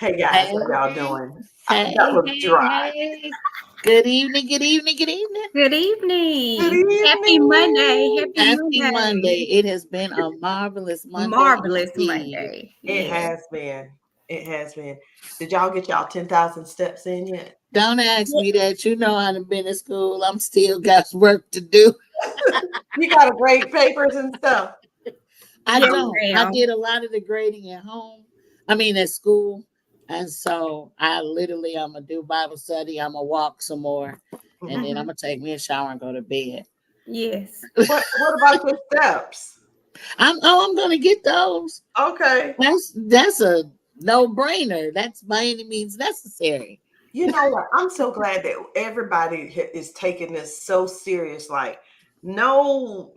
Hey guys, Hey, how y'all doing? That hey, was hey, dry. hey. Good evening, good evening, good evening. Good Good evening. Happy Monday. evening. Happy Happy Monday. Monday. It has been a marvelous Monday Marvelous indeed. Monday. It Yes. has been. It has been. Did y'all get y'all 10,000 steps in yet? Don't ask me that. You know I've been in school. I'm still got work to do. You got to grade papers and stuff. I Yes, don't. I ma'am. did a lot of the grading at home. I mean at school. And so I'm gonna do Bible study. I'm gonna walk some more. And then Mhm. I'm gonna take me a shower and go to bed. Yes. What about your steps? I'm gonna get those. Okay. That's a no brainer. That's by any means necessary. You know what? I'm so glad that everybody is taking this so serious. Like, no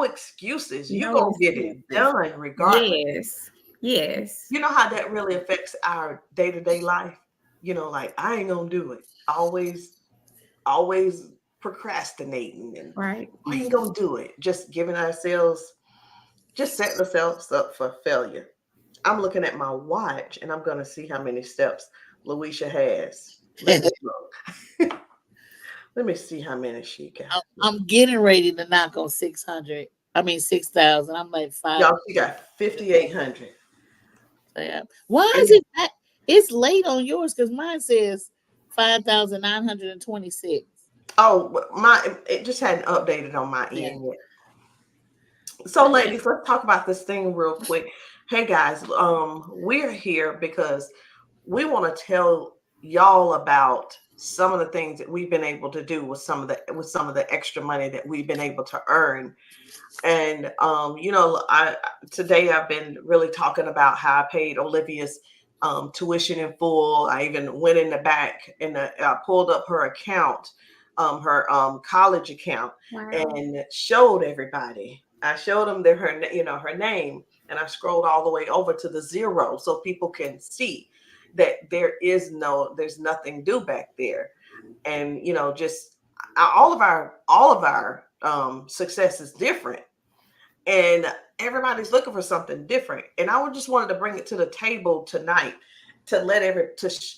excuses. You No gonna get it excuses. done regardless. Yes. Yes. You know how that really affects our day-to-day life? Like I ain't gonna do it. Always procrastinating and Right. I ain't gonna do it. Just setting ourselves up for failure. I'm looking at my watch and I'm gonna see how many steps Louisa has. Let me look. Let me see how many she got. I'm getting ready to knock on 600. I mean 6,000. I'm like five. Y'all, she got 5,800. Yeah. Why is And it that it's late on yours? Because mine says 5,926. oh, my it just hadn't updated on my Yeah. end yet. So, ladies, let's talk about this thing real quick. Hey, guys, we're here because we want to tell y'all about some of the things that we've been able to do with some of the extra money that we've been able to earn. And I today I've been really talking about how I paid Olivia's tuition in full. I even went in the back and I pulled up her account, her college account, Wow. and showed everybody. I showed them her name, and I scrolled all the way over to the zero so people can see that there's nothing due back there. And just all of our success is different, and everybody's looking for something different. And I would just wanted to bring it to the table tonight to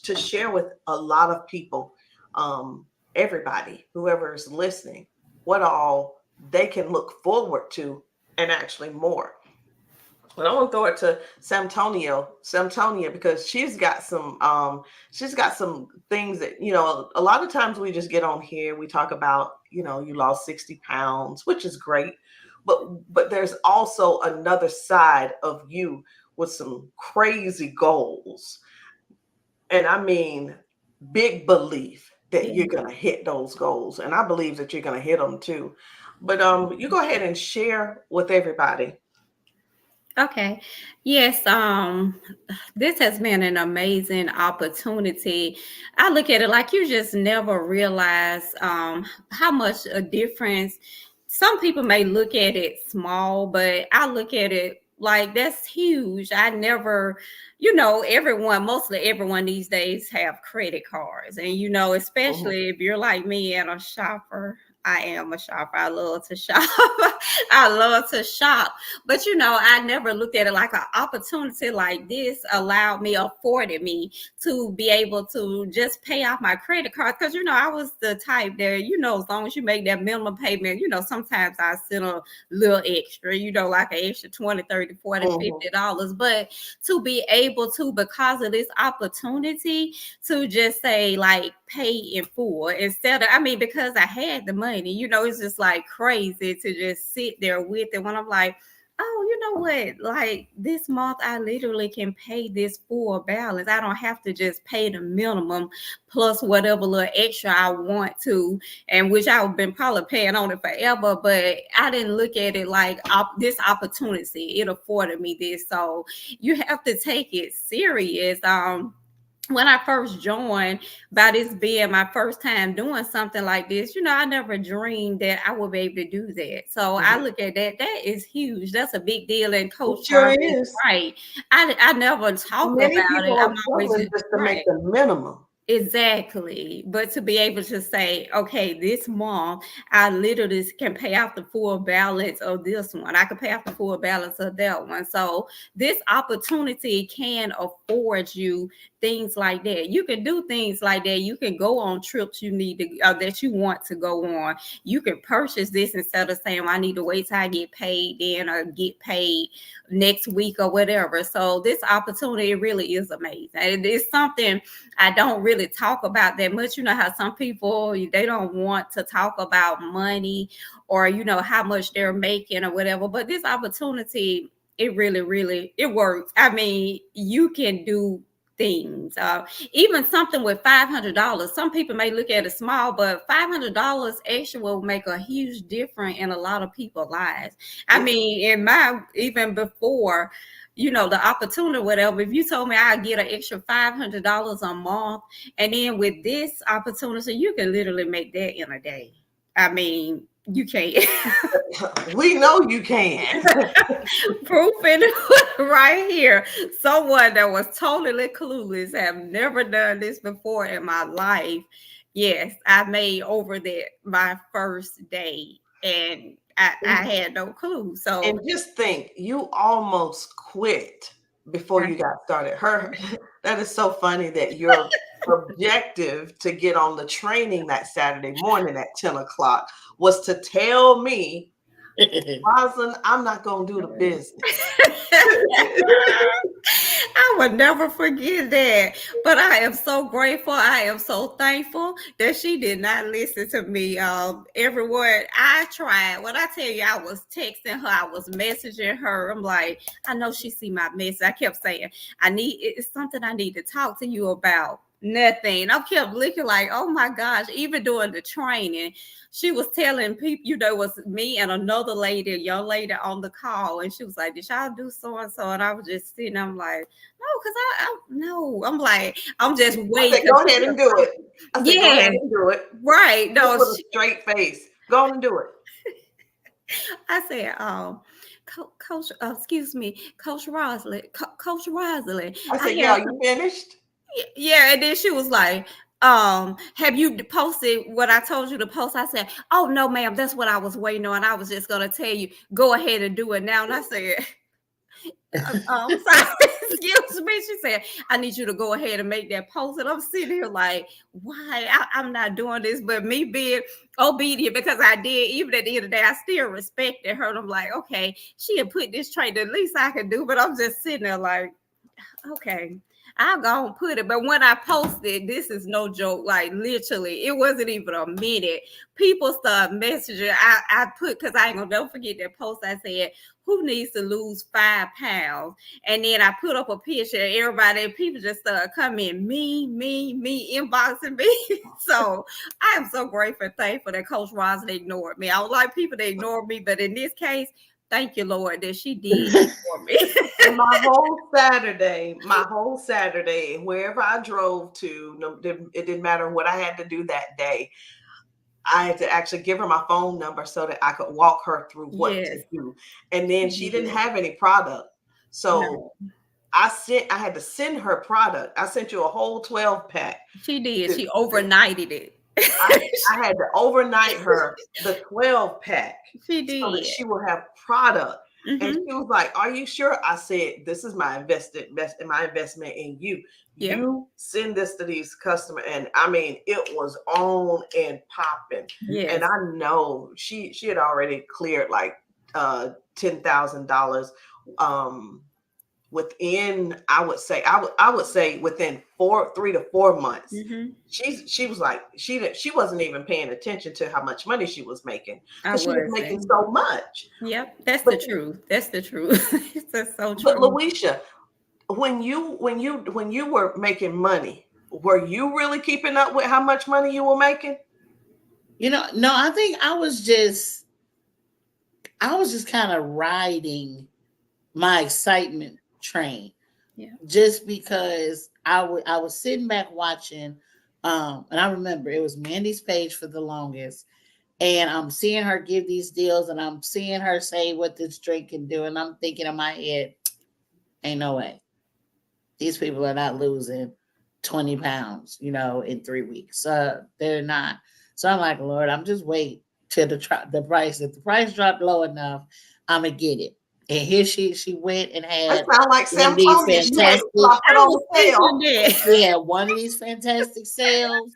to share with a lot of people, everybody, whoever is listening, what all they can look forward to, and actually more. But I want to throw it to Samtonia, because she's got some things that, a lot of times we just get on here, we talk about, you lost 60 pounds, which is great. But there's also another side of you with some crazy goals. And I mean big belief that Yeah. you're gonna hit those goals. And I believe that you're gonna hit them too. But you go ahead and share with everybody. Okay. Yes, this has been an amazing opportunity. I look at it like you just never realize how much a difference. Some people may look at it small, but I look at it like that's huge. I never, mostly everyone these days have credit cards. And Mhm. especially if you're like me and a shopper. I am a shopper. I love to shop. I love to shop. But I never looked at it like an opportunity like this afforded me to be able to just pay off my credit card. Because I was the type that, as long as you make that minimum payment, sometimes I send a little extra, like an extra 20, 30, 40, Mhm. $50. But to be able to, because of this opportunity, to just say like pay in full instead of, because I had the money, it's just like crazy to just sit there with it when I'm like, oh, you know what? Like this month, I literally can pay this full balance. I don't have to just pay the minimum plus whatever little extra I want to, and which I've been probably paying on it forever. But I didn't look at it like this opportunity. It afforded me this, so you have to take it serious. When I first joined, by this being my first time doing something like this, I never dreamed that I would be able to do that. So I Mhm. look at that. That is huge. That's a big deal. And It Coach sure Jarvis is is. right. I never talk Many about it. people I'm are always struggling just to make right. the minimum. Exactly. But to be able to say, okay, this month I literally can pay out the full balance of this one. I can pay out the full balance of that one. So this opportunity can afford you things like that. You can do things like that. You can go on trips you need to that you want to go on. You can purchase this instead of saying, well, I need to wait till I get paid then or get paid next week or whatever. So this opportunity really is amazing. And it's something I don't really talk about that much. You know how some people, they don't want to talk about money or, how much they're making or whatever. But this opportunity, it really, it works. I mean, you can do things. Even something with $500. Some people may look at it small, but $500 extra will make a huge difference in a lot of people's lives. I mean, even before, the opportunity, whatever, if you told me I'd get an extra $500 a month, and then with this opportunity, you can literally make that in a day. I mean, you can't. We know you can. Proof it right here. Someone that was totally clueless, have never done this before in my life. Yes, I made over that my first day, and I had no clue. So, and just think, you almost quit before you got started. That is so funny that your objective to get on the training that Saturday morning at 10 o'clock was to tell me, Rosalind, I'm not going to do the business. I would never forget that. But I am so grateful. I am so thankful that she did not listen to me. Every word I tried. When I tell you, I was texting her, I was messaging her. I'm like, I know she see my message. I kept saying, it's something I need to talk to you about. Nothing. I kept looking like, oh my gosh, even during the training, she was telling people, it was me and another lady, a young lady on the call. And she was like, did y'all do so and so? And I was just sitting, I'm like, no, because no. I'm like, I'm just waiting. I said, go ahead and do it. I said, go ahead and do it. Right. No, with a straight face. Go on and do it. I said, Coach, excuse me, Coach Rosalind. Coach Rosalind. I said, yeah, you finished? Yeah, and then she was like, have you posted what I told you to post? I said, oh no, ma'am, that's what I was waiting on. I was just gonna tell you, go ahead and do it now. And I said, sorry, excuse me. She said, I need you to go ahead and make that post. And I'm sitting here like, why? I'm not doing this, but me being obedient, because I did. Even at the end of the day, I still respected her. And I'm like, okay, she had put this trait, the least I can do, but I'm just sitting there like, okay, I'll go and put it. But when I posted, this is no joke, like literally, it wasn't even a minute. People start messaging. I put, because I ain't gonna never forget that post. I said, who needs to lose 5 pounds? And then I put up a picture, people just started coming, me, inboxing me. So I am so grateful and thankful that Coach Rosalind ignored me. I would like people to ignore me, but in this case, thank you, Lord, that she did for me. And my whole Saturday, wherever I drove to, it didn't matter what I had to do that day. I had to actually give her my phone number so that I could walk her through what to do. And then she didn't have any product. So I had to send her product. I sent you a whole 12 pack. She did. She overnighted it. I had to overnight her the 12 pack. She did. So that she will have product. Mm-hmm. And she was like, are you sure? I said, this is my investment in you. Yep. You send this to these customers. And I mean, it was on and popping. Yes. And I know she had already cleared like $10,000 within, I would say within 3 to 4 months. Mm-hmm. She was like, she wasn't even paying attention to how much money she was making, because she was making so much. Yep, that's the truth. That's the truth. That's so true. But Louisa, when you were making money, were you really keeping up with how much money you were making? No, I think I was just kind of riding my excitement train. Yeah. Just because I was sitting back watching, and I remember it was Mandy's page for the longest, and I'm seeing her give these deals, and I'm seeing her say what this drink can do, and I'm thinking in my head, ain't no way. These people are not losing 20 pounds, in 3 weeks. They're not. So I'm like, Lord, I'm just wait till the price. If the price dropped low enough, I'm gonna get it. And here she went and That had sound like one of these Samtonia. You had to fantastic, drop it I on was the sale. thinking that. we had one of these fantastic sales.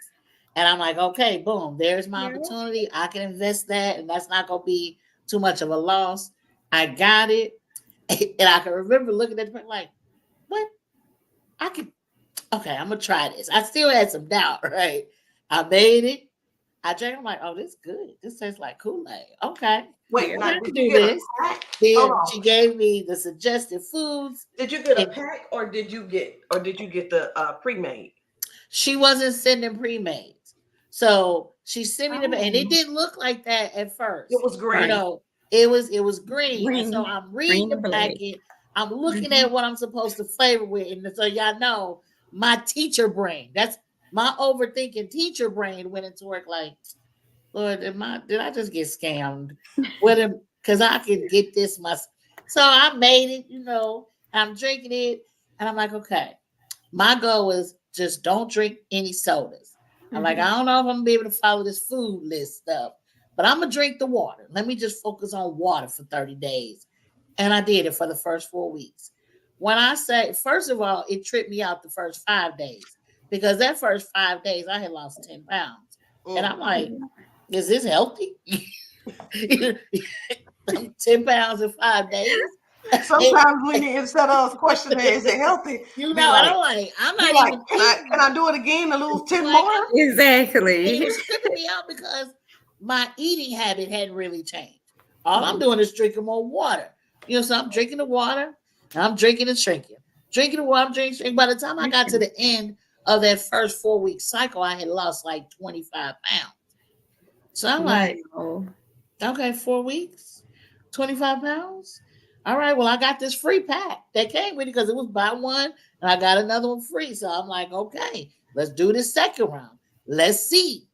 And I'm like, okay, boom, there's my Yeah. opportunity. I can invest that, and that's not gonna be too much of a loss. I got it. And I can remember looking at it like, what? I could, okay, I'm gonna try this. I still had some doubt, right? I made it. I drank. I'm like, oh, this good. This tastes like Kool-Aid. Okay. Wait, Yeah. now, I can did you do get this. a pack? Then Hold she on. gave me the suggested foods. Did you get a And pack or did you get the pre-made? she wasn't sending pre-mades. So she sent me the, and it Oh. didn't look like that at first. It was green. It was green. And so Green. I'm reading Green the and black. packet. I'm looking Mhm. at what I'm supposed to flavor with. And so y'all know my teacher brain. That's my overthinking teacher brain went into work like, Lord, did I just get scammed? Because I could get this myself. So I made it, I'm drinking it. And I'm like, okay. My goal was just don't drink any sodas. I'm like, I don't know if I'm gonna be able to follow this food list stuff, but I'm gonna drink the water. Let me just focus on water for 30 days. And I did it for the first 4 weeks. When I say, first of all, it tripped me out the first 5 days because that first 5 days I had lost 10 pounds. And I'm like, is this healthy? 10 pounds in 5 days. Sometimes we need, instead of us questioning, is it healthy? And Be I'm like, like, I'm not like, even can I do it again to lose 10 Like, more? it Exactly. was tripping me out because my eating habit hadn't really changed. All I'm doing is drinking more water. So I'm drinking the water, and I'm drinking and shrinking. Drinking the water, I'm drinking. By the time I got to the end of that first 4-week cycle, I had lost like 25 pounds. So I'm like, Wow. okay, 4 weeks, 25 pounds. All right, well, I got this free pack that came with it because it was buy one and I got another one free. So I'm like, okay, let's do this second round. Let's see.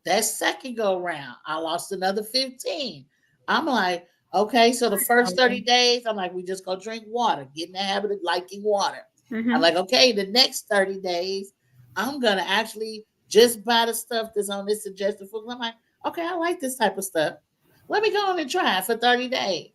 That second go round, I lost another 15. I'm like, okay, so the first 30 days, I'm like, we just go drink water, get in the habit of liking water. Mhm. I'm like, okay, the next 30 days, I'm going to actually just buy the stuff that's on this suggested food. I'm like, okay, I like this type of stuff. Let me go on and try it for 30 days.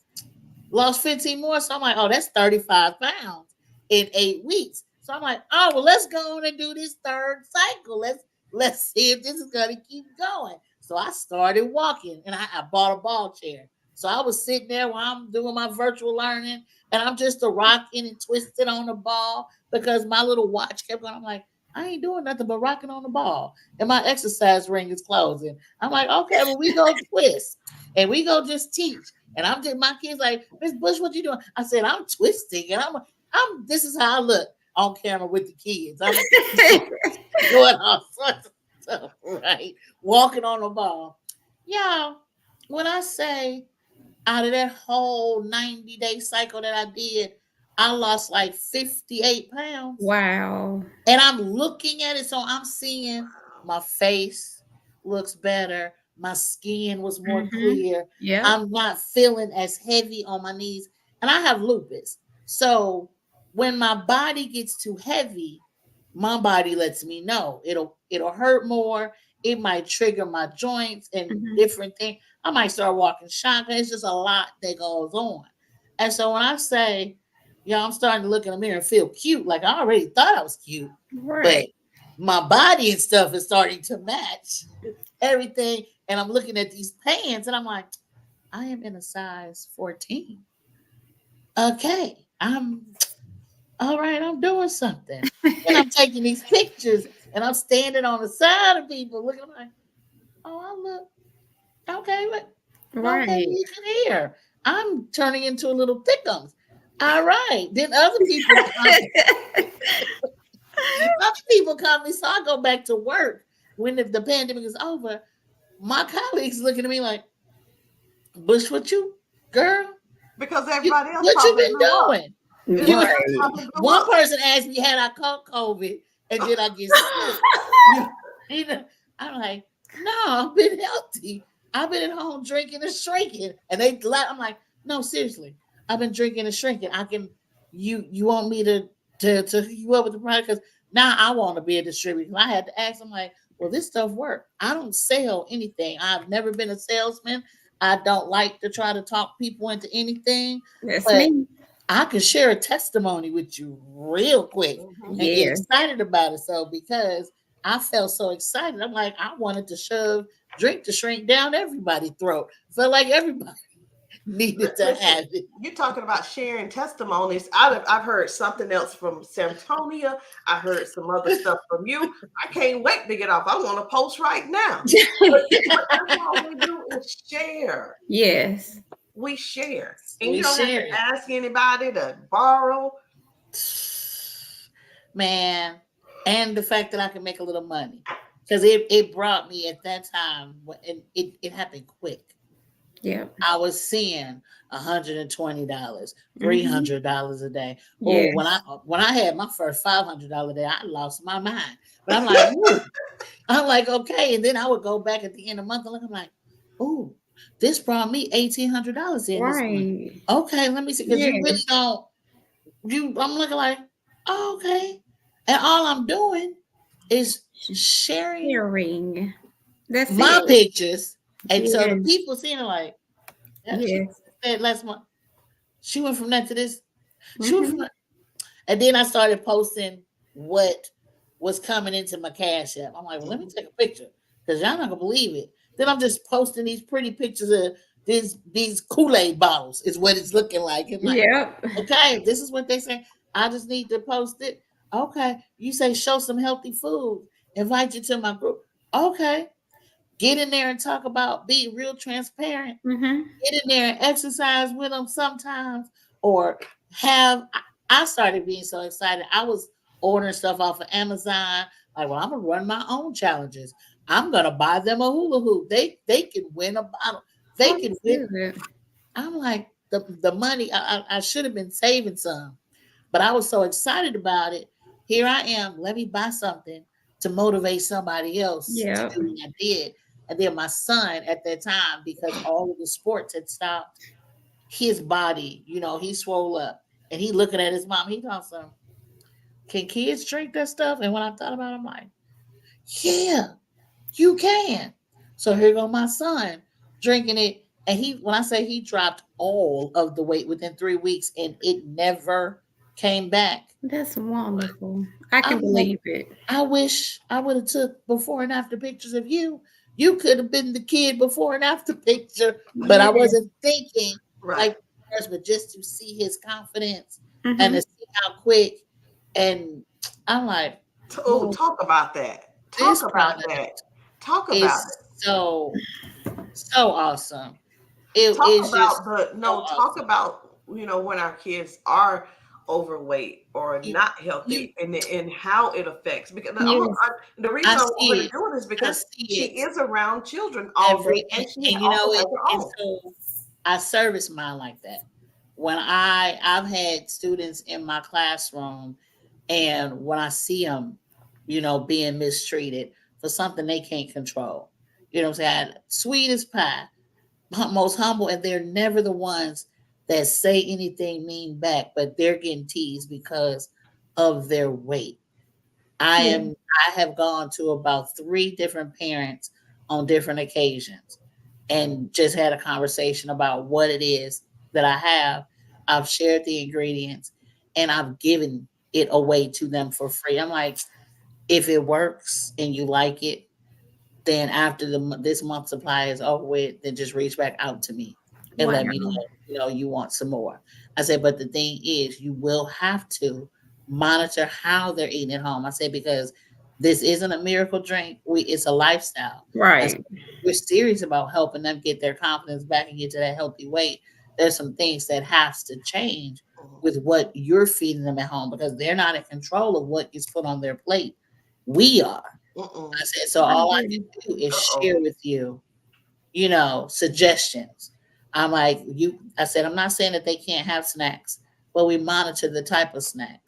Lost 15 more. So I'm like, oh, that's 35 pounds in 8 weeks. So I'm like, oh, well, let's go on and do this third cycle. Let's see if this is going to keep going. So I started walking and I bought a ball chair. So I was sitting there while I'm doing my virtual learning and I'm just rocking and twisting on the ball because my little watch kept going. I'm like, I ain't doing nothing but rocking on the ball. And my exercise ring is closing. I'm like, okay, well, we go twist and we go just teach. And I'm just, my kids like, Miss Bush, what you doing? I said, I'm twisting. And this is how I look on camera with the kids. I'm doing all sorts of stuff, right? Walking on the ball. Y'all, when I say out of that whole 90-day cycle that I did, I lost like 58 pounds. Wow. And I'm looking at it. So I'm seeing my face looks better. My skin was more clear. Yeah. I'm not feeling as heavy on my knees. And I have lupus. So when my body gets too heavy, my body lets me know it'll hurt more. It might trigger my joints and different things. I might start walking shotgun. It's just a lot that goes on. And so when I say, I'm starting to look in the mirror and feel cute, like I already thought I was cute, Right. but my body and stuff is starting to match everything. And I'm looking at these pants and I'm like, I am in a size 14. Okay, I'm all right. I'm doing something. And I'm taking these pictures and I'm standing on the side of people looking like, oh, I look okay. Right. Okay, look at here. I'm turning into a little thickums. All right. Then other people come me. So I go back to work when the pandemic is over. My colleagues looking at me like, Bush, what you, girl? Because everybody else. What you been doing? Right. One person asked me, had I caught COVID and did I get sick? I'm like, no, I've been healthy. I've been at home drinking and shrinking. And I'm like, no, seriously. I've been drinking and shrinking. You want me to to hook you up with the product, because now I want to be a distributor. I had to ask, I'm like, well, this stuff works. I don't sell anything. I've never been a salesman. I don't like to try to talk people into anything. That's But me. I can share a testimony with you real quick and get Yeah. excited about it. So because I felt so excited, I'm like, I wanted to shove drink to shrink down everybody's throat. Felt like everybody needed to have it. You're talking about sharing testimonies. I've heard something else from Santonia. I heard some other stuff from you. I can't wait to get off. I want to post right now. But that's all we do is share. Yes. We share. And We you don't have share to ask anybody to borrow. Man, and the fact that I can make a little money. Because it brought me at that time, and it happened quick. Yeah. I was seeing $120, $300 a day. Oh, Yes. when I had my first $500 day, I lost my mind. But I'm like, ooh. I'm like, okay. And then I would go back at the end of the month and look, I'm like, oh, this brought me $1,800 in this month. Right. Okay, let me see. Because you really Yes. don't. I'm looking like, oh, okay. And all I'm doing is sharing Sharing. That's my it. pictures. And so the Yes. people seeing it like, yeah, she Yes. said last month, she went from that to this. She went Mhm. from that. And then I started posting what was coming into my Cash App. I'm like, well, let me take a picture because y'all not gonna believe it. Then I'm just posting these pretty pictures of these Kool-Aid bottles, is what it's looking like. And like, Yep. okay, this is what they say. I just need to post it. Okay. You say show some healthy food, invite you to my group. Okay. Get in there and talk about being real transparent. Mm-hmm. Get in there and exercise with them sometimes. Or I started being so excited. I was ordering stuff off of Amazon. Like, well, I'm gonna run my own challenges. I'm gonna buy them a hula hoop. They can win a bottle. They can win. Good. I'm like, the money, I should have been saving some, but I was so excited about it. Here I am. Let me buy something to motivate somebody else to Yep. do what I did. And then my son at that time, because all of the sports had stopped, his body, he swole up. And he looking at his mom. He thought, some, can kids drink that stuff? And when I thought about it, I'm like, yeah, you can. So here go my son drinking it. And when I say he dropped all of the weight within 3 weeks and it never came back. That's wonderful. I can I'm like, believe it. I wish I would have took before and after pictures of you. You could have been the kid before and after picture, but I Yes. wasn't thinking Right. like first, but just to see his confidence and Mhm. to see how quick. And I'm like, Oh, well, talk about that. this Talk about product that. Talk is about it. so awesome. It Talk is just about so talk awesome. about when our kids are overweight or You, not you, healthy and how it affects, because Yes. the reason I I want her see to it. do it is I because see she it is around children all every, day, and she and also has her and own. so I service mine like that. When I've had students in my classroom, and when I see them, being mistreated for something they can't control, what I'm saying? Sweet as pie, most humble, and they're never the ones that say anything mean back, but they're getting teased because of their weight. Yeah. I have gone to about 3 different parents on different occasions and just had a conversation about what it is that I have. I've shared the ingredients and I've given it away to them for free. I'm like, if it works and you like it, then after this month's supply is over with, then just reach back out to me and Wow. let me know, you want some more. I said, but the thing is, you will have to monitor how they're eating at home. I said, because this isn't a miracle drink. It's a lifestyle. And so Right. we're serious about helping them get their confidence back and get to that healthy weight. There's some things that has to change with what you're feeding them at home because they're not in control of what gets put on their plate. We are. I said, so I all I agree. can do is Uh-oh. share with you, suggestions. I'm like, I said, I'm not saying that they can't have snacks, but we monitor the type of snack.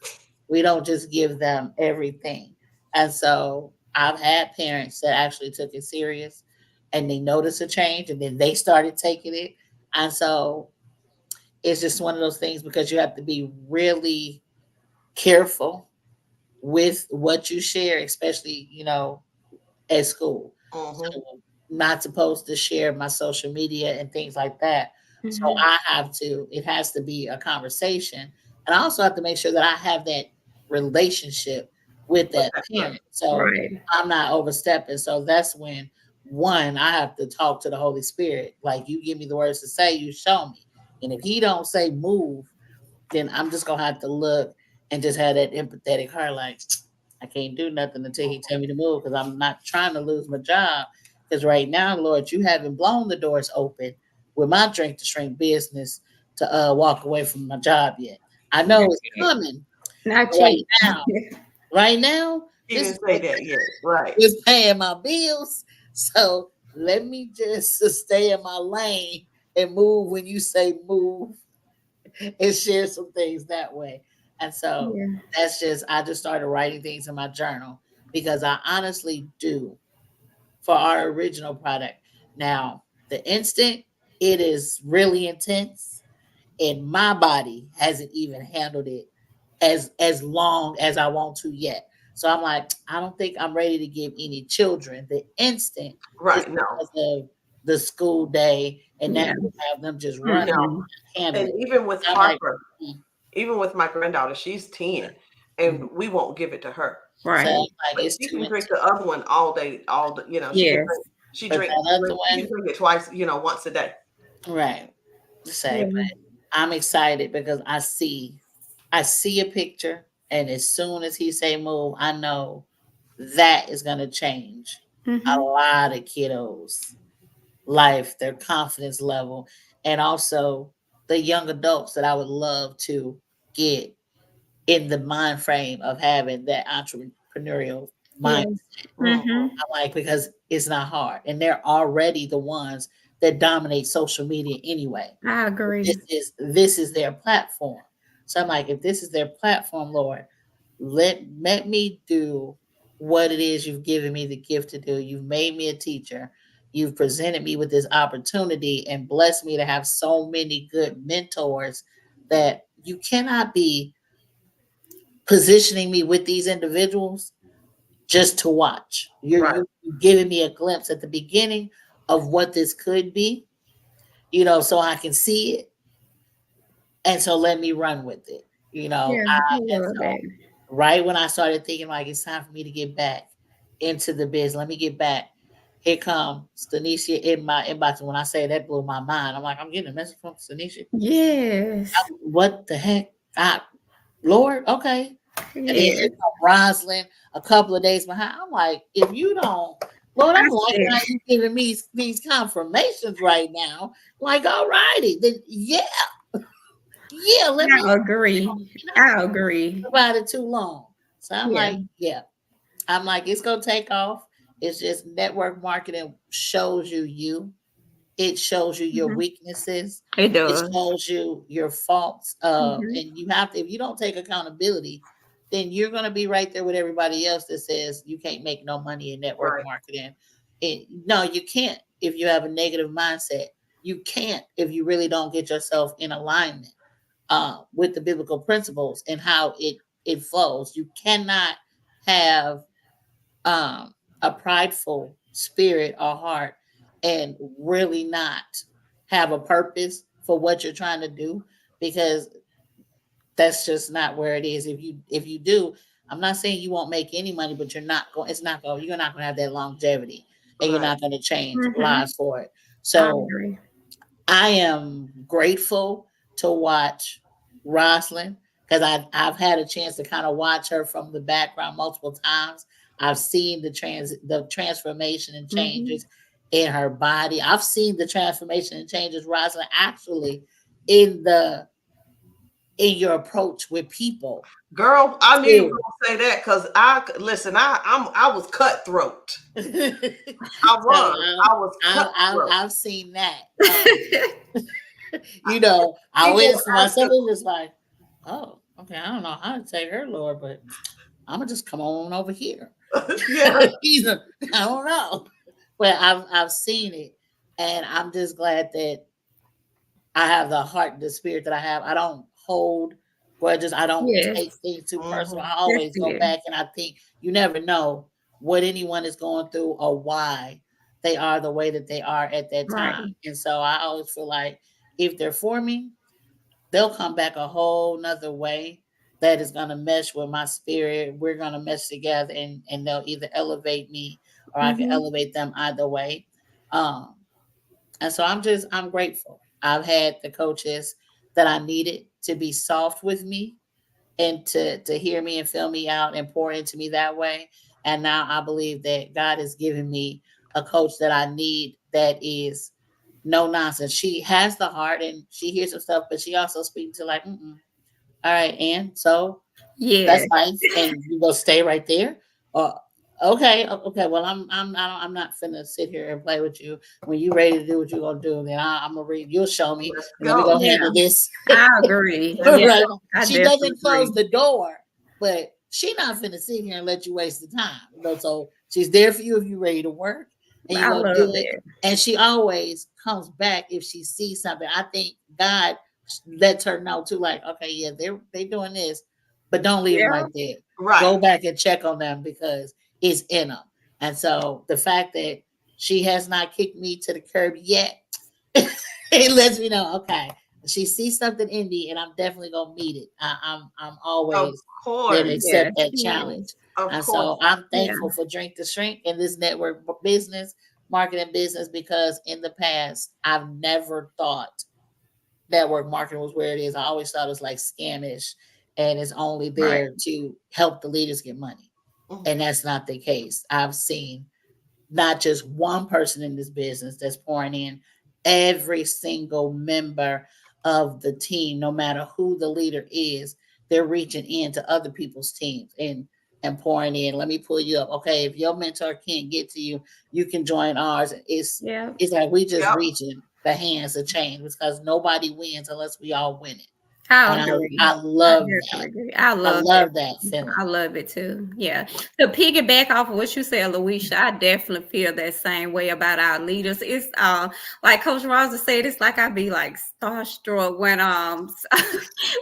We don't just give them everything. And so I've had parents that actually took it serious and they noticed a change and then they started taking it. And so it's just one of those things because you have to be really careful with what you share, especially, at school. Mhm. So not supposed to share my social media and things like that. So Mhm. it has to be a conversation. And I also have to make sure that I have that relationship with With that that parent. person. So Right. I'm not overstepping. So that's when one, I have to talk to the Holy Spirit. Like, you give me the words to say, you show me. And if he don't say move, then I'm just gonna have to look and just have that empathetic heart, like, I can't do nothing until he tell me to move, because I'm not trying to lose my job. Because right now, Lord, you haven't blown the doors open with my drink to shrink business to walk away from my job yet. I know Not it's yet. coming. Not Right yet. now, right now, He this didn't is say that yet. Right. what's paying my bills. So let me just stay in my lane and move when you say move, and share some things that way. And so Yeah. I just started writing things in my journal because I honestly do for our original product. Now, the instant, it is really intense, and my body hasn't even handled it as long as I want to yet. So I'm like, I don't think I'm ready to give any children the instant, just Right. No. because of the school day, and now Yeah. you have them just running, No. Mm-mm. handle And it. even with I'm like, Harper, mm, even with my granddaughter, she's 10, and mm. we won't give it to her. So I'm Right. like, But it's she too can intense. drink the other one all day, she can Yes. drink, But that other she can one, drink it twice, once a day. right? Say, Yeah. but I'm excited because I see a picture, and as soon as he say move, I know that is gonna change a Mm-hmm. lot of kiddos' life, their confidence level, and also the young adults that I would love to get in the mind frame of having that entrepreneurial mind. Yes. Mhm. Mm-hmm. I'm like, because it's not hard, and they're already the ones that dominate social media anyway. I agree. This is their platform. So I'm like, if this is their platform, Lord, let me do what it is you've given me the gift to do. You've made me a teacher. You've presented me with this opportunity and blessed me to have so many good mentors that you cannot be positioning me with these individuals just to watch. Right. You're giving me a glimpse at the beginning of what this could be, so I can see it, and so let me run with it. Yeah. I And love so that. right when I started thinking like it's time for me to get back into the biz, let me get back. Here comes Stanisha in my inbox. And when I say that blew my mind, I'm like, I'm getting a message from Stanisha. Yes. What the heck? Lord, okay. And then here Yes. come Rosalind a couple of days behind. I'm like, if you don't, Lord, I'm I liking how said, you giving me these confirmations right now. Like, all righty, then yeah, let me, I agree. you know, I agree. about it too long. So I'm Yeah. like, yeah. I'm like, it's gonna take off. It's just network marketing shows you. It shows you your Mhm. weaknesses. It It does. shows you your faults. Mhm. And you have to, if you don't take accountability, then you're gonna be right there with everybody else that says you can't make no money in network Right. marketing. No, you can't if you have a negative mindset. You can't if you really don't get yourself in alignment with the biblical principles and how it flows. You cannot have a prideful spirit or heart and really not have a purpose for what you're trying to do, because that's just not where it is. If you do, I'm not saying you won't make any money, but you're not going to have that longevity, and you're Right. not going to change Mhm. lives for it. I So agree. I am grateful to watch Rosalind, because I've had a chance to kind of watch her from the background multiple times. I've seen the transformation and Mhm. changes in her body. I've seen the transformation and changes, Rosalind, actually in the in your approach with people Girl, I knew you were too. gonna say that because listen, I was cutthroat. So I was cutthroat. I've seen that. I People went were to myself asking, and was like, oh, okay, I don't know how to take her, Lord, but I'm gonna just come on over here. yeah, I don't know. But I've seen it, and I'm just glad that I have the heart, the spirit that I have. I don't hold grudges. I don't Yes, take things too personal. I that's always go good. back and I think you never know what anyone is going through or why they are the way that they are at that time. Right. And so I always feel like if they're for me, they'll come back a whole nother way that is going to mesh with my spirit. We're going to mesh together, and they'll either elevate me or I can Mm-hmm. elevate them either way. Um, and so I'm grateful. I've had the coaches that I needed to be soft with me and to hear me and fill me out and pour into me that way. And now I believe that God has given me a coach that I need that is no nonsense. She has the heart and she hears some stuff, but she also speaks to like, all right, and so Yeah. that's nice, and you go stay right there. Or okay. Well, I'm not finna sit here and play with you. When you ready to do what you gonna do, then I'm gonna read. You'll show me, Let's and then we gonna go. Yeah. handle this. I agree. Yeah, Right? I She definitely doesn't close agree. the door, but she not finna sit here and let you waste the time. You know, so she's there for you if you're ready to work, and you're I gonna do love it. that. And she always comes back if she sees something. I think God lets her know too, like, okay, yeah, they doing this, but don't leave them Yeah. right there. Right. Go back and check on them because it's in them. And so the fact that she has not kicked me to the curb yet, it lets me know, okay, she sees something in me, and I'm definitely gonna meet it. I'm Of always there to course. Yeah. accept that Yeah. challenge. Of And course. so I'm Yeah. thankful for Drink to Shrink in this network business, marketing business, because in the past I've never thought network marketing was where it is. I always thought it was like scamish and it's only Right. there to help the leaders get money. Mhm. And that's not the case. I've seen not just one person in this business that's pouring in, every single member of the team, no matter who the leader is, they're reaching into other people's teams and pouring in. Let me pull you up. Okay, if your mentor can't get to you, you can join ours. Yeah. It's like we just Yep. reaching the hands of change because nobody wins unless we all win it. I And agree. I I love definitely that. agree. I I love that. love that I feeling. love it too. Yeah. To piggyback off of what you said, Louisa, I definitely feel that same way about our leaders. It's like Coach Rosa said, it's like I be like starstruck when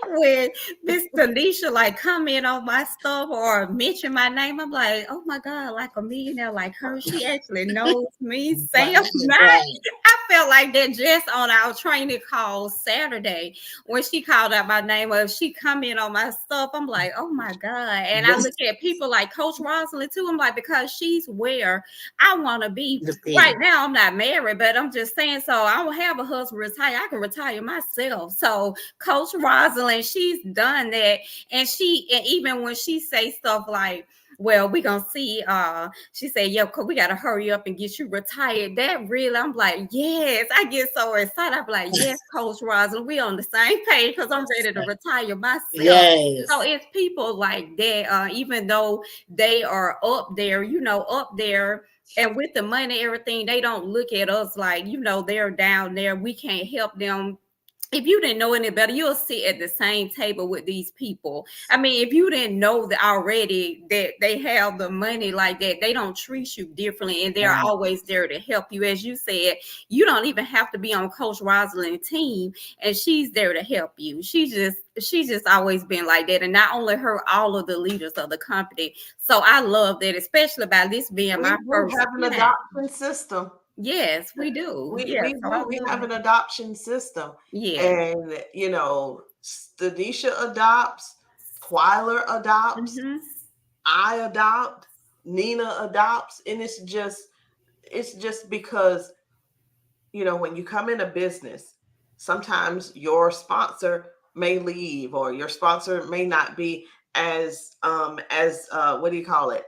when Miss Tanisha like comment on my stuff or mention my name. I'm like, oh my God, like a millionaire like her. She actually knows me. Sam Right, not. right. I felt like that just on our training call Saturday when she called out my name or if she comment on my stuff. I'm like, oh my God. And I look at people like Coach Rosalind too. I'm like, because she's where I want to be. Right now, I'm not married, but I'm just saying, so I don't have a husband retire. I can retire myself. So Coach Rosalind, she's done that. And even when she say stuff like, well, we gonna see. She said, "Yo, we gotta hurry up and get you retired." That really, I'm like, yes. I get so excited. I'm like, yes, Coach Rosalind, we on the same page because I'm ready to retire myself. Yes. So it's people like that. Even though they are up there, up there. And with the money, everything, they don't look at us like, they're down there. We can't help them. If you didn't know any better, you'll sit at the same table with these people. I mean, if you didn't know that already that they have the money like that, they don't treat you differently, and they're always there to help you. As you said, you don't even have to be on Coach Rosalind's team, and she's there to help you. She's just always been like that, and not only her, all of the leaders of the company. So I love that, especially about this being my first. We have an adoption system. Yes, we do. We have an adoption system. Yeah. And Stanisha adopts, Twyler adopts, I adopt, Nina adopts, and it's just because when you come in a business, sometimes your sponsor may leave or your sponsor may not be as what do you call it?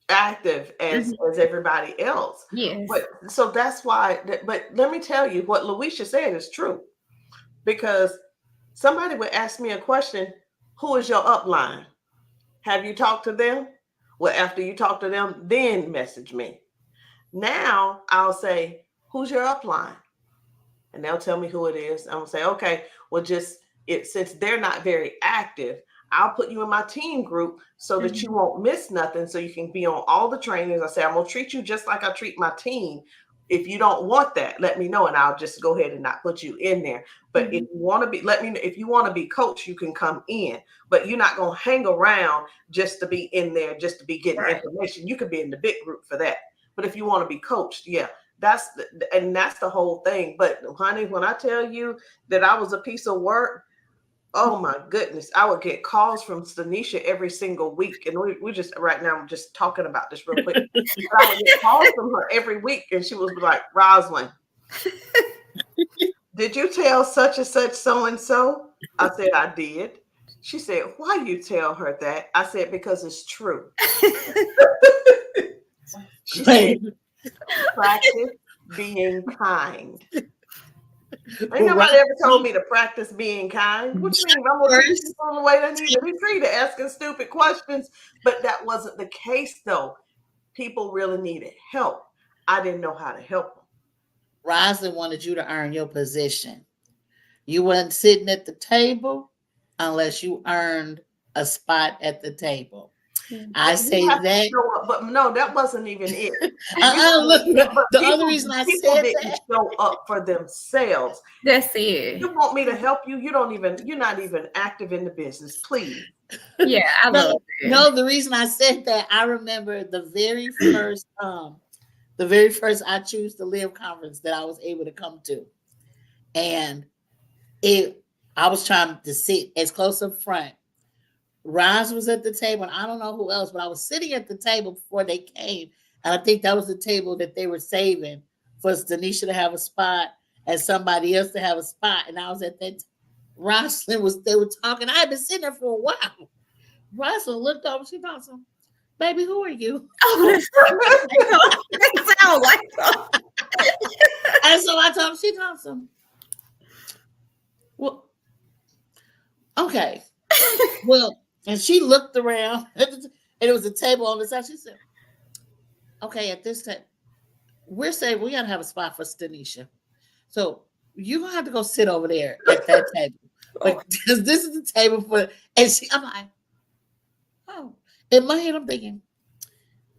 Active as everybody else. Yes. But so that's why. But let me tell you, what Louisa said is true, because somebody would ask me a question: who is your upline? Have you talked to them? Well, after you talk to them, then message me. Now I'll say, who's your upline? And they'll tell me who it is. I'm gonna say, okay, well, since they're not very active, I'll put you in my team group so that you won't miss nothing, so you can be on all the trainings. I say, I'm going to treat you just like I treat my team. If you don't want that, let me know and I'll just go ahead and not put you in there. But if you want to be, let me know. If you want to be coached, you can come in, but you're not going to hang around just to be in there, just to be getting information. You could be in the big group for that. But if you want to be coached, yeah, that's the whole thing. But honey, when I tell you that I was a piece of work, oh my goodness, I would get calls from Stanisha every single week. And we just right now, I'm just talking about this real quick. But I would get calls from her every week. And she was like, Rosalind, did you tell such and such so-and-so? I said, I did. She said, why you tell her that? I said, because it's true. She said, practice being kind. Ain't nobody ever told me to practice being kind. What you mean? I'm gonna treat people the way they need to be treated, asking stupid questions. But that wasn't the case, though. People really needed help. I didn't know how to help them. Rosalind wanted you to earn your position. You weren't sitting at the table unless you earned a spot at the table. I say that, but no, that wasn't even it. The other reason I said didn't that, show up for themselves. That's it. You want me to help you? You're not even active in the business, please. Yeah, I love it. No, the reason I said that, I remember the very first I Choose to Live conference that I was able to come to, and I was trying to sit as close up front. Roz was at the table, and I don't know who else, but I was sitting at the table before they came. And I think that was the table that they were saving for Stanisha to have a spot and somebody else to have a spot. And I was at that. They were talking. I had been sitting there for a while. Rosalind looked over. She thought, baby, who are you? Oh, that sounds like so. And so I told him, she thought some. Well, okay. Well, and she looked around, and it was a table on the side. She said, okay, at this time, we're saying we got to have a spot for Stanisha. So you're going to have to go sit over there at that table. Because this is the table for, and I'm like, oh. In my head, I'm thinking,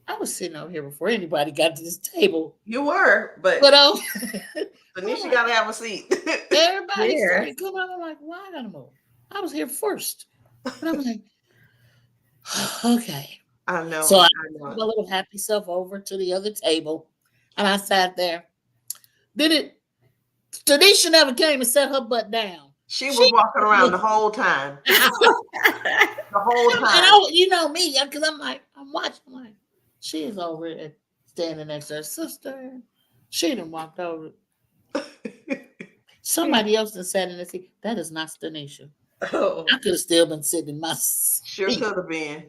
I was sitting over here before anybody got to this table. You were, but Stanisha got to have a seat. Everybody started coming out. I'm like, why I got to move? I was here first. And I'm like, okay. I know. So I took my little happy self over to the other table, and I sat there. Stanisha never came and set her butt down. She was walking around the whole time. The whole time. And you know me, because I'm watching, I'm like, she is over there standing next to her sister. She done walked over. Somebody else done sat in the seat. That is not Stanisha. Oh. I could have still been sitting in my seat. Sure could have been.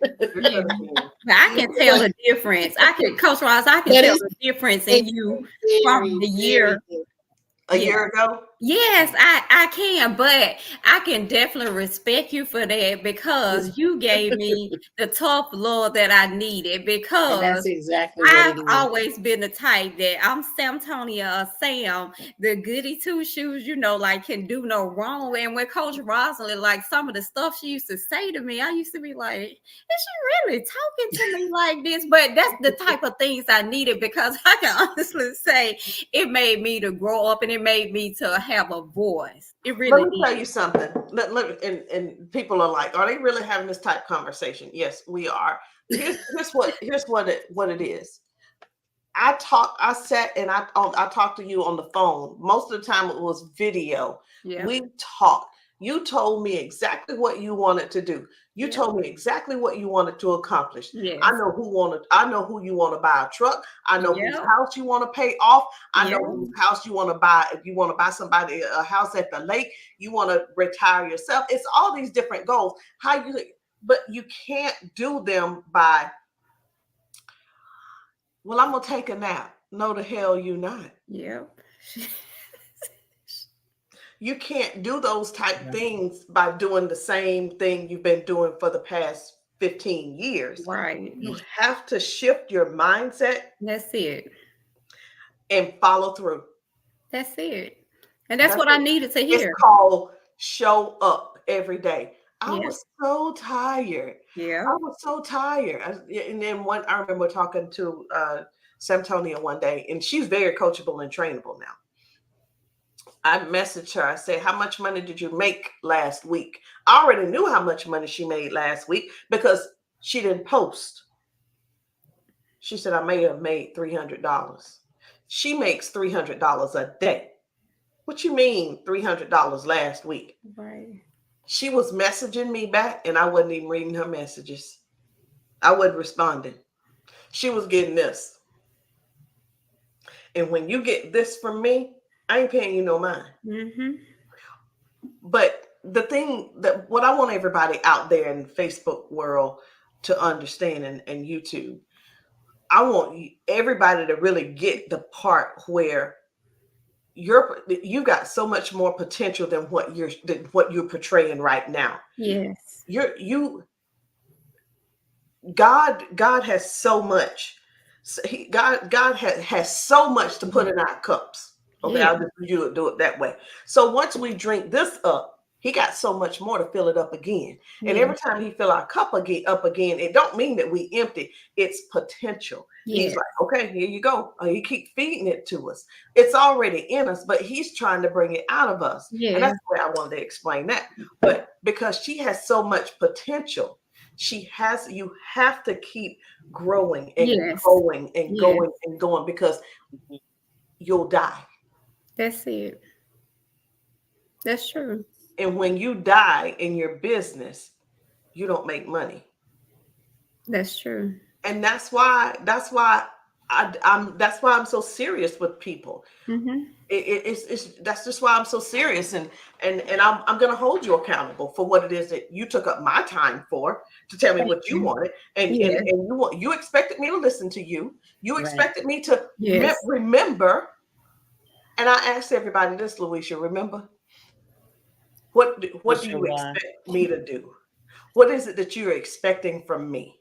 I can tell the difference. Coach Ross, I can tell the difference in you from the year. A year ago? Yes, I can, but I can definitely respect you for that because you gave me the tough love that I needed because that's exactly I've always been the type that I'm Samtonia or Sam, the goody two shoes, like can do no wrong. And when Coach Rosalind, like some of the stuff she used to say to me, I used to be like, is she really talking to me like this? But that's the type of things I needed because I can honestly say it made me to grow up and it made me to have a voice. It really. Let me tell you something. And people are like, are they really having this type of conversation? Yes, we are. Here's what it is. I sat and I talked to you on the phone. Most of the time it was video. Yeah. We talked. You told me exactly what you wanted to do. You told me exactly what you wanted to accomplish. Yes. I know who you want to buy a truck. I know whose house you want to pay off. I know whose house you want to buy. If you want to buy somebody a house at the lake, you want to retire yourself. It's all these different goals. But you can't do them by, well, I'm gonna take a nap. No, the hell you not. Yep. You can't do those type things by doing the same thing you've been doing for the past 15 years. Right. You have to shift your mindset. That's it. And follow through. That's it. And that's what I needed to hear. It's called show up every day. I was so tired. Yeah. I was so tired. And then I remember talking to Samtonia one day, and she's very coachable and trainable now. I messaged her. I said, how much money did you make last week? I already knew how much money she made last week because she didn't post. She said, I may have made $300. She makes $300 a day. What you mean $300 last week? Right. She was messaging me back and I wasn't even reading her messages. I wasn't responding. She was getting this. And when you get this from me, I ain't paying you no mind. Mm-hmm. But the thing that what I want everybody out there in the Facebook world to understand and YouTube, I want everybody to really get the part where you got so much more potential than what you're portraying right now. Yes. God has so much. God has so much to put in our cups. Okay, Yeah. I'll just do it that way. So once we drink this up, he got so much more to fill it up again. And every time he fill our cup up again, it don't mean that we empty. It's potential. Yeah. He's like, okay, here you go. He keep feeding it to us. It's already in us, but he's trying to bring it out of us. Yeah. And that's the way I wanted to explain that. But because she has so much potential, you have to keep growing and going and going and going because you'll die. That's it. That's true. And when you die in your business, you don't make money. That's true. And that's why I'm so serious with people. Mm-hmm. That's just why I'm so serious, and I'm going to hold you accountable for what it is that you took up my time for to tell me what you wanted, and you expected me to listen to you. You expected me to remember, and I asked everybody this, Louisa, remember. What do you expect me to do? What is it that you're expecting from me?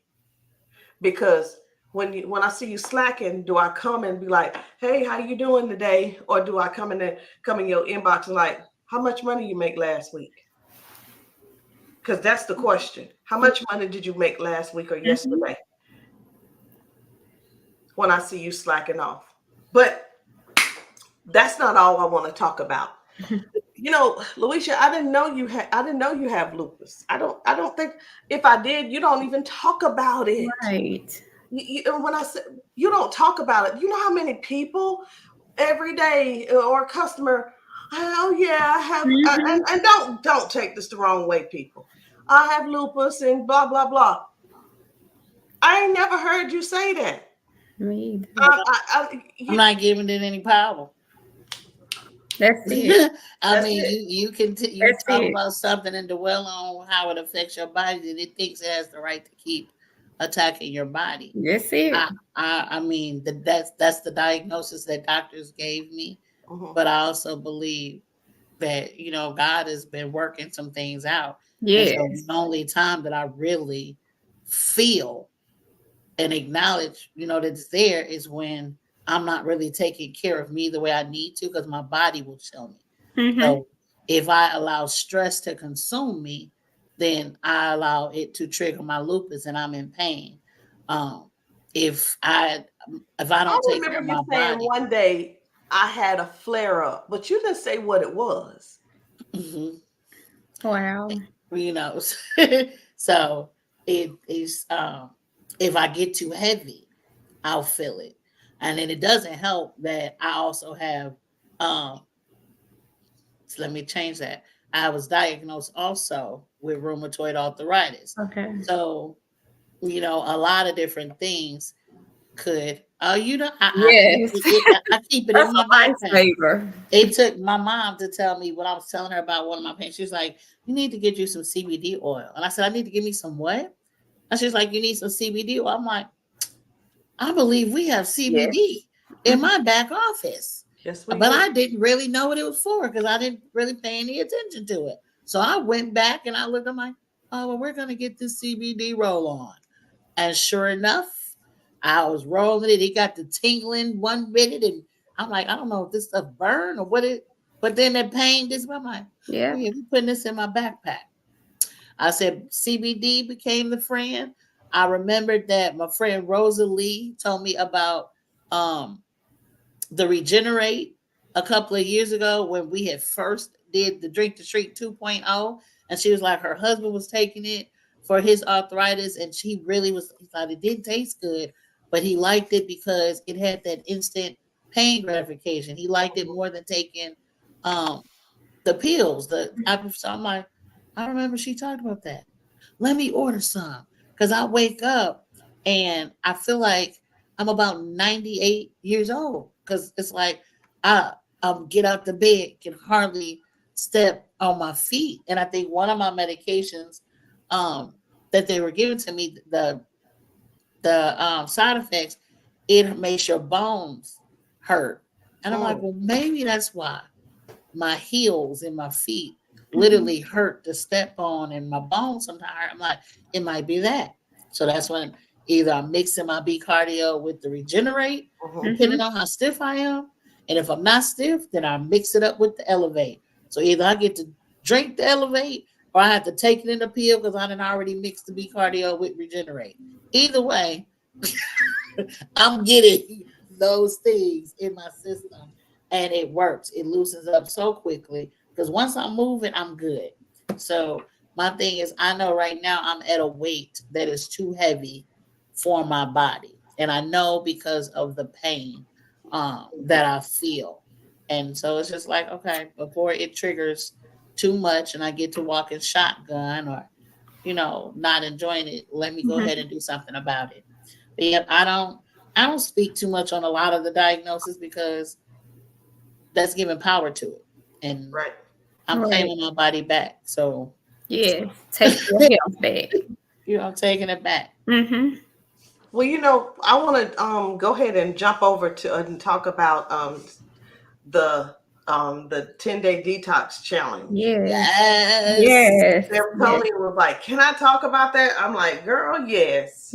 Because when I see you slacking, do I come and be like, hey, how you doing today? Or do I come in your inbox and like, how much money you make last week? Because that's the question. How much money did you make last week or yesterday? When I see you slacking off. But that's not all I want to talk about. You know, Louisa, I didn't know you have lupus. I don't think, if I did, you don't even talk about it. Right. When I said you don't talk about it, you know how many people every day or a customer, oh yeah, I have, and don't take this the wrong way, people. I have lupus and blah blah blah. I ain't never heard you say that. Me I'm not giving it any power. That's it. You can talk about something and dwell on how it affects your body, and it thinks it has the right to keep attacking your body. That's it. I mean, that's the diagnosis that doctors gave me. Mm-hmm. But I also believe that, God has been working some things out. Yeah. So the only time that I really feel and acknowledge, that it's there is when I'm not really taking care of me the way I need to, because my body will show me. Mm-hmm. So if I allow stress to consume me, then I allow it to trigger my lupus and I'm in pain. If I don't take care of my body. One day I had a flare up, but you didn't say what it was. Mm-hmm. Wow. So it is, if I get too heavy, I'll feel it. And then it doesn't help that I also have, so let me change that. I was diagnosed also with rheumatoid arthritis. Okay. So, a lot of different things could, I keep it in my favor. It took my mom to tell me when I was telling her about one of my patients. She's like, you need to get you some CBD oil. And I said, I need to give me some what? And she's like, you need some CBD oil. I'm like, I believe we have CBD in my back office. Yes, but I didn't really know what it was for because I didn't really pay any attention to it. So I went back and I looked, I'm like, oh, well, we're going to get this CBD roll on. And sure enough, I was rolling it. It got the tingling 1 minute. And I'm like, I don't know if this stuff burn or what it, but then the pain, I'm like, we're putting this in my backpack. I said, CBD became the friend. I remembered that my friend Rosalie told me about the Regenerate a couple of years ago when we had first did the Drink the Street 2.0, and she was like, her husband was taking it for his arthritis, and she really was, he thought it didn't taste good, but he liked it because it had that instant pain gratification. He liked it more than taking the pills. So I'm like, I remember she talked about that. Let me order some, because I wake up and I feel like I'm about 98 years old, because it's like I get out the bed, can hardly step on my feet. And I think one of my medications that they were giving to me, the side effects, it makes your bones hurt. And I'm like, well, maybe that's why my heels and my feet literally hurt to step on, and my bones sometimes hurt. I'm like, it might be that. So that's when either I'm mixing my B cardio with the Regenerate, depending on how stiff I am. And if I'm not stiff, then I mix it up with the Elevate. So either I get to drink the Elevate, or I have to take it in the pill because I done already mixed the B cardio with Regenerate. Either way, I'm getting those things in my system, and it works. It loosens up so quickly, because once I'm moving, I'm good. So my thing is, I know right now I'm at a weight that is too heavy for my body. And I know because of the pain that I feel. And so it's just like, okay, before it triggers too much and I get to walking shotgun or, not enjoying it, let me go ahead and do something about it. But yeah, I don't speak too much on a lot of the diagnosis, because that's giving power to it. And I'm claiming my body back. So yeah, take your health back. I'm taking it back. Well, I want to go ahead and jump over to and talk about the 10-day detox challenge. Yes. Tony was like, "Can I talk about that?" I'm like, "Girl, yes."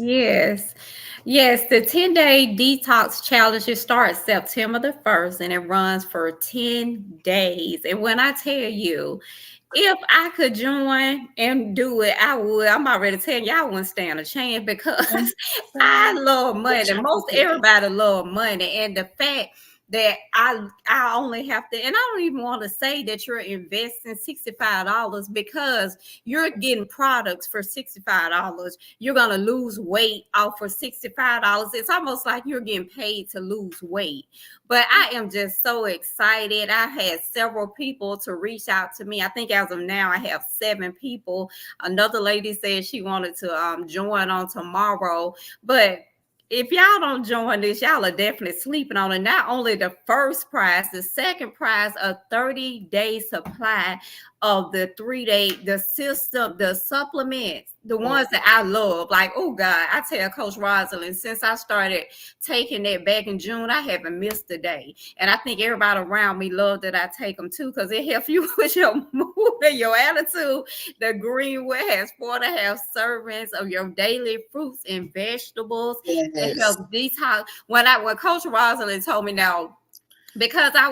Yes, the 10-day detox challenge, it starts September the 1st and it runs for 10 days. And when I tell you, if I could join and do it, I would. I'm already telling you, I wouldn't stand a chance, because I love money. Most everybody love money. And the fact that I only have to, and I don't even want to say that you're investing $65, because you're getting products for $65. You're going to lose weight off for $65. It's almost like you're getting paid to lose weight. But I am just so excited. I had several people to reach out to me. I think as of now, I have 7 people. Another lady said she wanted to join on tomorrow. But if y'all don't join this, y'all are definitely sleeping on it. Not only the first prize, the second prize, a 30-day supply of the 3-day, the system, the supplements, the ones that I love. Like, oh God, I tell Coach Rosalind, since I started taking that back in June, I haven't missed a day. And I think everybody around me love that I take them too, because it helps you with your mood and your attitude. The Greenwood has 4.5 servings of your daily fruits and vegetables. It helps detox. When Coach Rosalind told me, now, because I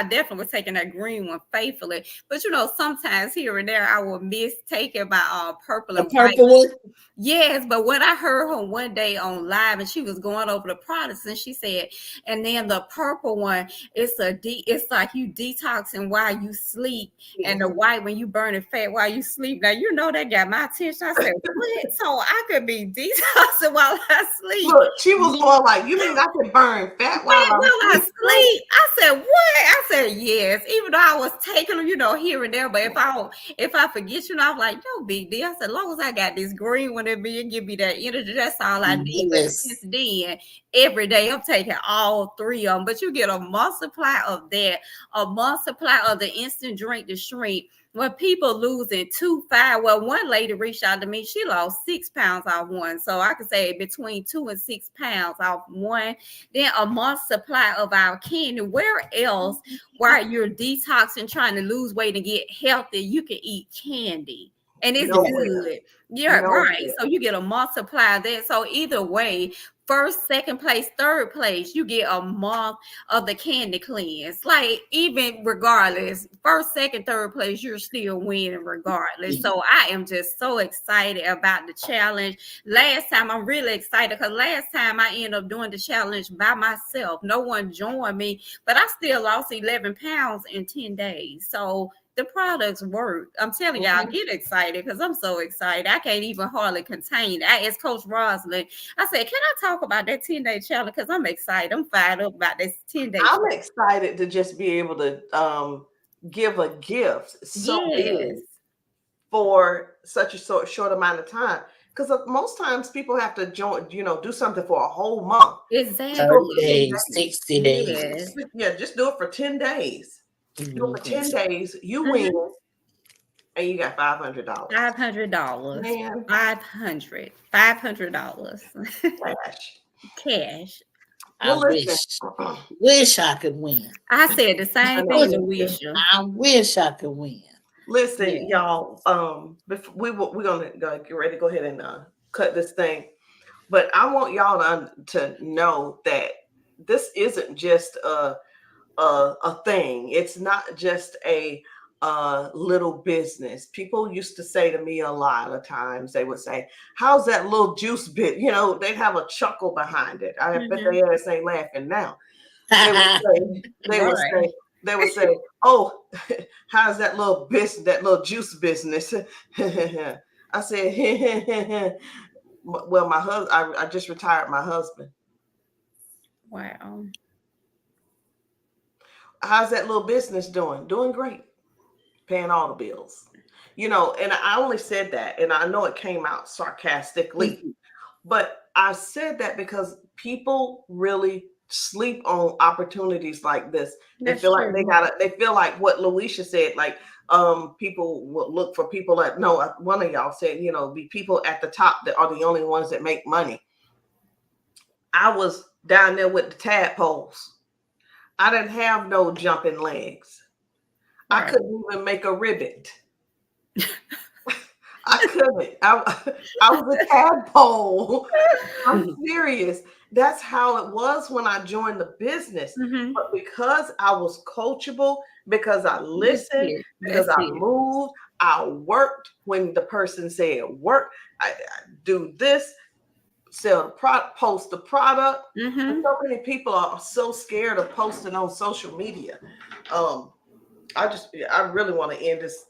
definitely was taking that green one faithfully. But sometimes here and there I will miss taking my purple and white. One. Yes, but when I heard her one day on live and she was going over the products, and she said, and then the purple one, it's like you detoxing while you sleep, and the white when you burning fat while you sleep. Now that got my attention. I said, what? So I could be detoxing while I sleep. Look, she was more like, you mean I could burn fat while I sleep? I said, what? I said, yes. Even though I was taking them, here and there, but if I forget, I'm like, no big deal. I said, as long as I got this green one in me and give me that energy, that's all I need. Since then, every day I'm taking all 3 of them. But you get a month supply of that, a month supply of the instant drink to shrink. When people losing 2-5, well, one lady reached out to me. She lost 6 pounds off one. So I could say between 2 and 6 pounds off one. Then a month supply of our candy. Where else, while you're detoxing, trying to lose weight and get healthy, you can eat candy. And it's good. Yeah, right. So you get a month supply of that. So either way, first, second place, third place, you get a month of the candy cleanse. Like, even regardless, first, second, third place, you're still winning regardless. So I am just so excited about the challenge. Last time, I'm really excited because last time I ended up doing the challenge by myself. No one joined me, but I still lost 11 pounds in 10 days. So the products work. I'm telling y'all, get excited because I'm so excited. I can't even hardly contain it. I asked Coach Roslyn, I said, can I talk about that 10-day challenge? Because I'm excited. I'm fired up about this 10-day I'm challenge. excited to just be able to give a gift so big for such a short amount of time. Because most times people have to join, do something for a whole month. Exactly. 30 days, 60 days. Yes. Yeah, just do it for 10 days. Do it for 10 days, you Mhm. win, and you got $500. $500. Man, $500. cash. Cash. I Well, listen. wish I could win. I said the same thing to Wisha. I wish I could win. Listen, y'all. We're gonna get ready to go ahead and cut this thing, but I want y'all to know that this isn't just a thing. It's not just a little business. People used to say to me a lot of times, they would say, "How's that little juice bit?" They have a chuckle behind it. I bet they ass ain't laughing now. They would say, "Oh, how's that little business, that little juice business?" I said, "Well, my husband, I just retired my husband." Wow. How's that little business doing? Doing great. Paying all the bills. And I only said that, and I know it came out sarcastically, but I said that because people really sleep on opportunities like this. They feel like they feel like what Louisa said, like people will look for people that one of y'all said, be people at the top that are the only ones that make money. I was down there with the tadpoles. I didn't have no jumping legs. I couldn't even make a ribbit. I couldn't. I was a tadpole. I'm serious. That's how it was when I joined the business. Mhm. But because I was coachable, because I listened, because I moved, I worked when the person said work. I do this, sell the product, post the product. And so many people are so scared of posting on social media. I really want to end this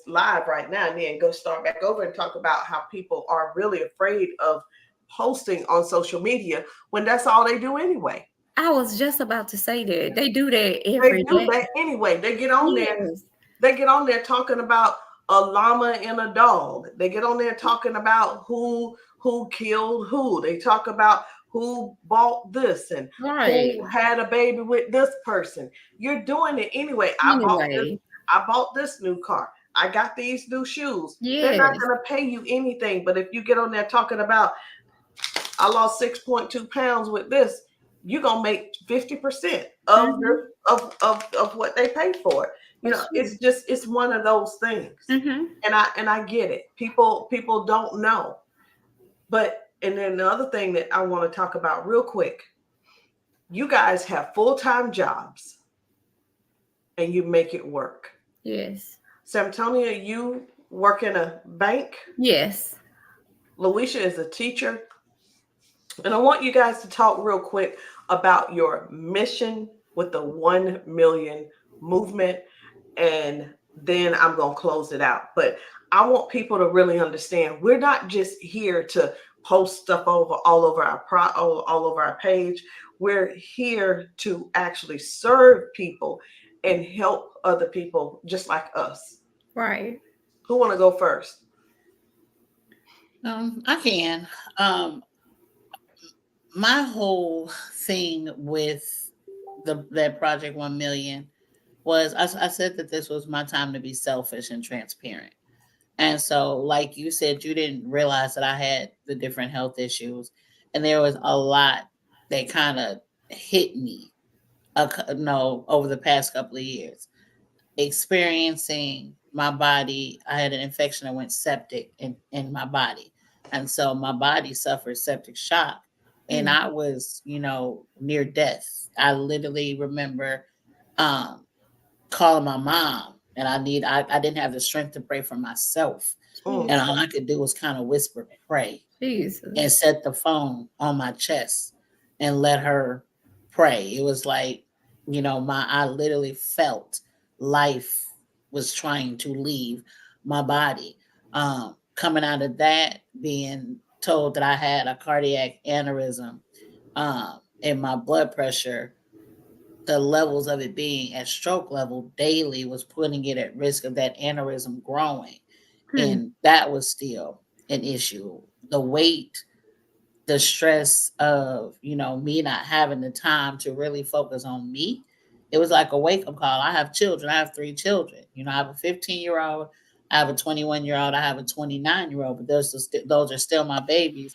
live right now and then go start back over and talk about how people are really afraid of posting on social media when that's all they do anyway. I was just about to say that. They do that every day. That anyway. They get on there. They get on there talking about a llama and a dog. They get on there talking about who killed who. They talk about who bought this and who had a baby with this person. You're doing it anyway. I bought this new car. I got these new shoes. They're not going to pay you anything. But if you get on there talking about, I lost 6.2 pounds with this, you're going to make 50% of what they paid for it. It's one of those things. And I get it. People don't know. And then the other thing that I want to talk about real quick, you guys have full-time jobs and you make it work. Yes. Samtonia, you work in a bank? Yes. Louisa is a teacher. And I want you guys to talk real quick about your mission with the 1 million movement. And then I'm going to close it out. But I want people to really understand we're not just here to post stuff all over our page. We're here to actually serve people and help other people just like us. Right. Who want to go first? I can. My whole thing with that Project 1 Million was I said that this was my time to be selfish and transparent. And so, like you said, you didn't realize that I had the different health issues. And there was a lot that kind of hit me over the past couple of years. Experiencing my body, I had an infection that went septic in my body. And so my body suffered septic shock. and I was, near death. I literally remember calling my mom, and I didn't have the strength to pray for myself. Mm. And all I could do was kind of whisper, pray, Jesus. and set the phone on my chest and let her pray. It was like, I literally felt life was trying to leave my body. Coming out of that, being told that I had a cardiac aneurysm, and my blood pressure, the levels of it being at stroke level daily, was putting it at risk of that aneurysm growing. And that was still an issue. The weight, the stress of, me not having the time to really focus on me. It was like a wake-up call. I have children. I have 3 children. I have a 15-year-old, I have a 21-year-old, I have a 29-year-old, but those are still my babies.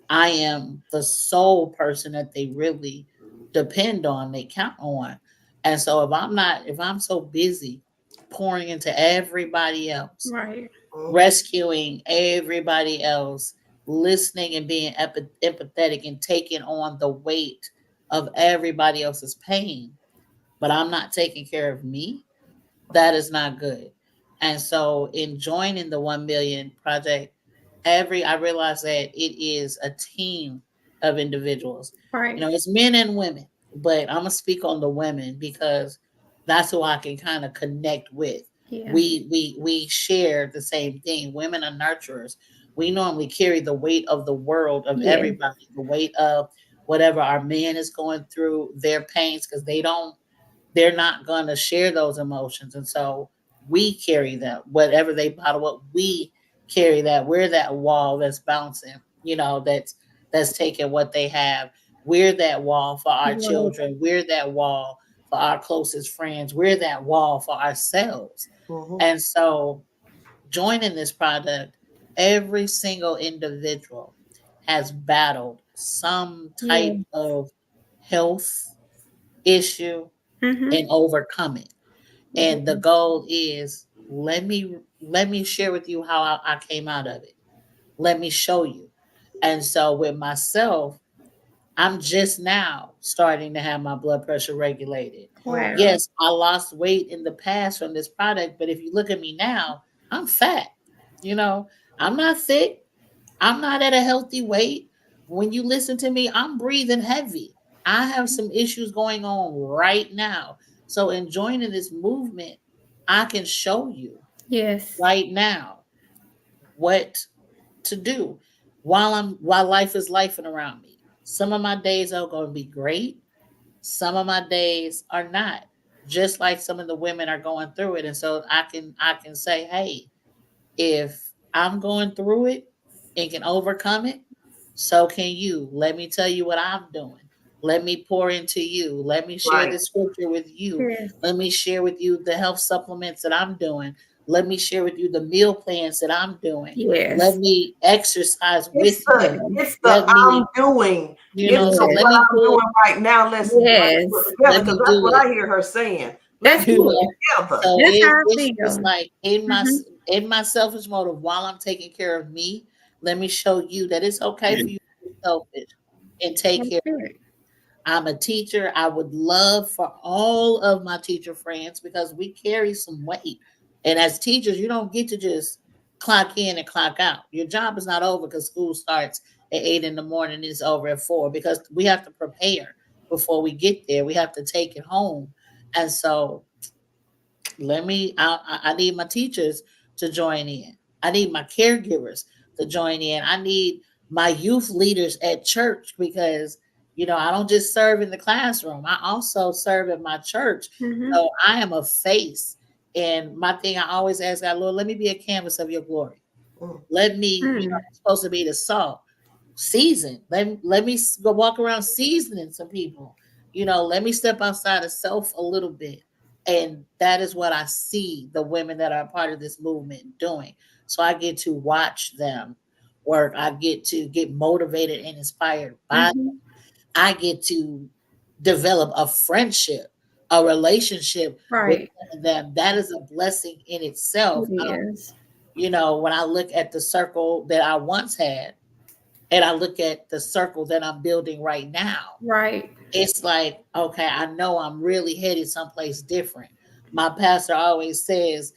I am the sole person that they really depend on, they count on. And so if I'm so busy pouring into everybody else, Right. rescuing everybody else, listening and being empathetic and taking on the weight of everybody else's pain, but I'm not taking care of me, that is not good. And so in joining the 1 Million Project, I realized that it is a team of individuals. Right. It's men and women, but I'm gonna speak on the women because that's who I can kind of connect with. Yeah. We share the same thing. Women are nurturers. We normally carry the weight of the world of everybody, the weight of whatever our man is going through, their pains, because they're not going to share those emotions. And so we carry them, whatever they bottle up, we carry that. We're that wall that's bouncing, that's taking what they have. We're that wall for our children. We're that wall for our closest friends. We're that wall for ourselves. Mm-hmm. And so joining this product, every single individual has battled some type of health issue and overcome it. And the goal is, let me share with you how I came out of it. Let me show you. And so with myself, I'm just now starting to have my blood pressure regulated. Wow. Yes, I lost weight in the past from this product, but if you look at me now, I'm fat. I'm not thick. I'm not at a healthy weight. When you listen to me, I'm breathing heavy. I have some issues going on right now. So in joining this movement, I can show you right now what to do while life is lifing around me. Some of my days are going to be great. Some of my days are not. Just like some of the women are going through it. And so I can say, hey, if I'm going through it and can overcome it, so can you. Let me tell you what I'm doing. Let me pour into you. Let me share the scripture with you. Let me share with you the health supplements that I'm doing. Let me share with you the meal plans that I'm doing. Let me exercise with you. It's the I'm doing. It's so what I'm doing right now. Let's do it together, because that's what I hear her saying. Let's do it together. So it's like in my selfish motive, while I'm taking care of me, let me show you that it's okay for you to be selfish and take care of it. I'm a teacher. I would love for all of my teacher friends, because we carry some weight. And as teachers, you don't get to just clock in and clock out. Your job is not over because school starts at 8 in the morning and it's over at 4, because we have to prepare before we get there. We have to take it home. And so I need my teachers to join in. I need my caregivers to join in. I need my youth leaders at church, because I don't just serve in the classroom. I also serve at my church. So I am a face. And my thing, I always ask God, Lord, let me be a canvas of your glory. Let me, I'm supposed to be the salt. Season. Let me go walk around seasoning some people. Let me step outside of self a little bit. And that is what I see the women that are part of this movement doing. So I get to watch them work. I get to get motivated and inspired by them. I get to develop a friendship, a relationship with them. That is a blessing in itself. When I look at the circle that I once had, and I look at the circle that I'm building right now, Right. it's like, okay, I know I'm really headed someplace different. My pastor always says,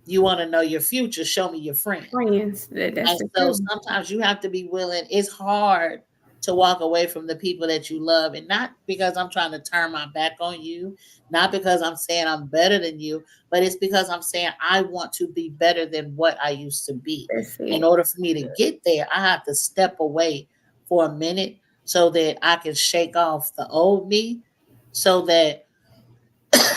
you want to know your future, show me your friend. Friends. That's And the so truth. sometimes you have to be willing. It's hard to walk away from the people that you love. And not because I'm trying to turn my back on you, not because I'm saying I'm better than you, but it's because I'm saying I want to be better than what I used to be. That's In it. order for me to get there, I have to step away for a minute so that I can shake off the old me so that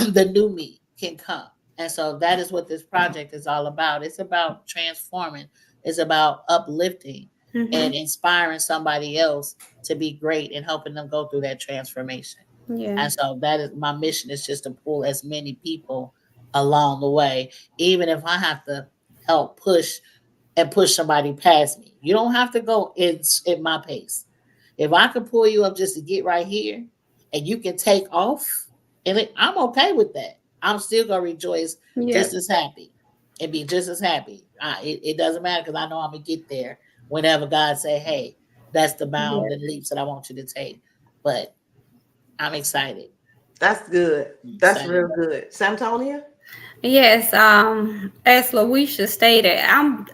the new me can come. And so that is what this project is all about. It's about transforming, it's about uplifting and Mhm. inspiring somebody else to be great and helping them go through that transformation. Yeah. And so that is my mission, is just to pull as many people along the way, even if I have to help push somebody past me. You don't have to go at my pace. If I can pull you up just to get right here and you can take off, I'm okay with that. I'm still gonna rejoice Yeah. just as happy and be just as happy. It doesn't matter because I know I'm gonna get there whenever God say, "Hey, that's the bound Yeah. and leaps that I want you to take." But I'm excited. That's good. I'm That's excited. real good. Santonia? Yes, as Lawisha stated, I'm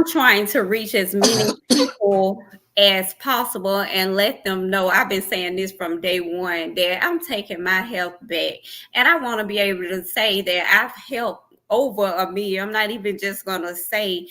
trying to reach as many people as possible and let them know. I've been saying this from day one, that I'm taking my health back. And I want to be able to say that I've helped over a million. I'm not even just gonna say,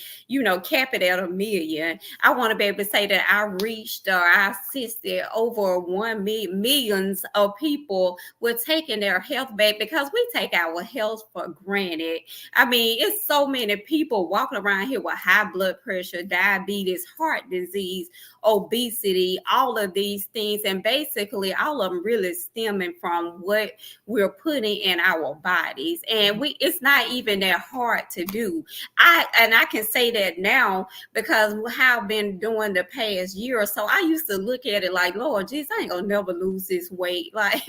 cap it at a million. I want to be able to say that I reached or I assisted over 1 million, millions of people with taking their health back, because we take our health for granted. I mean, it's so many people walking around here with high blood pressure, diabetes, heart disease, obesity, all of these things. And basically, all of them really stemming from what we're putting in our bodies. And it's not even that hard to do. I can say that now because how I've been doing the past year or so. I used to look at it like, Lord Jesus, I ain't gonna never lose this weight. Like,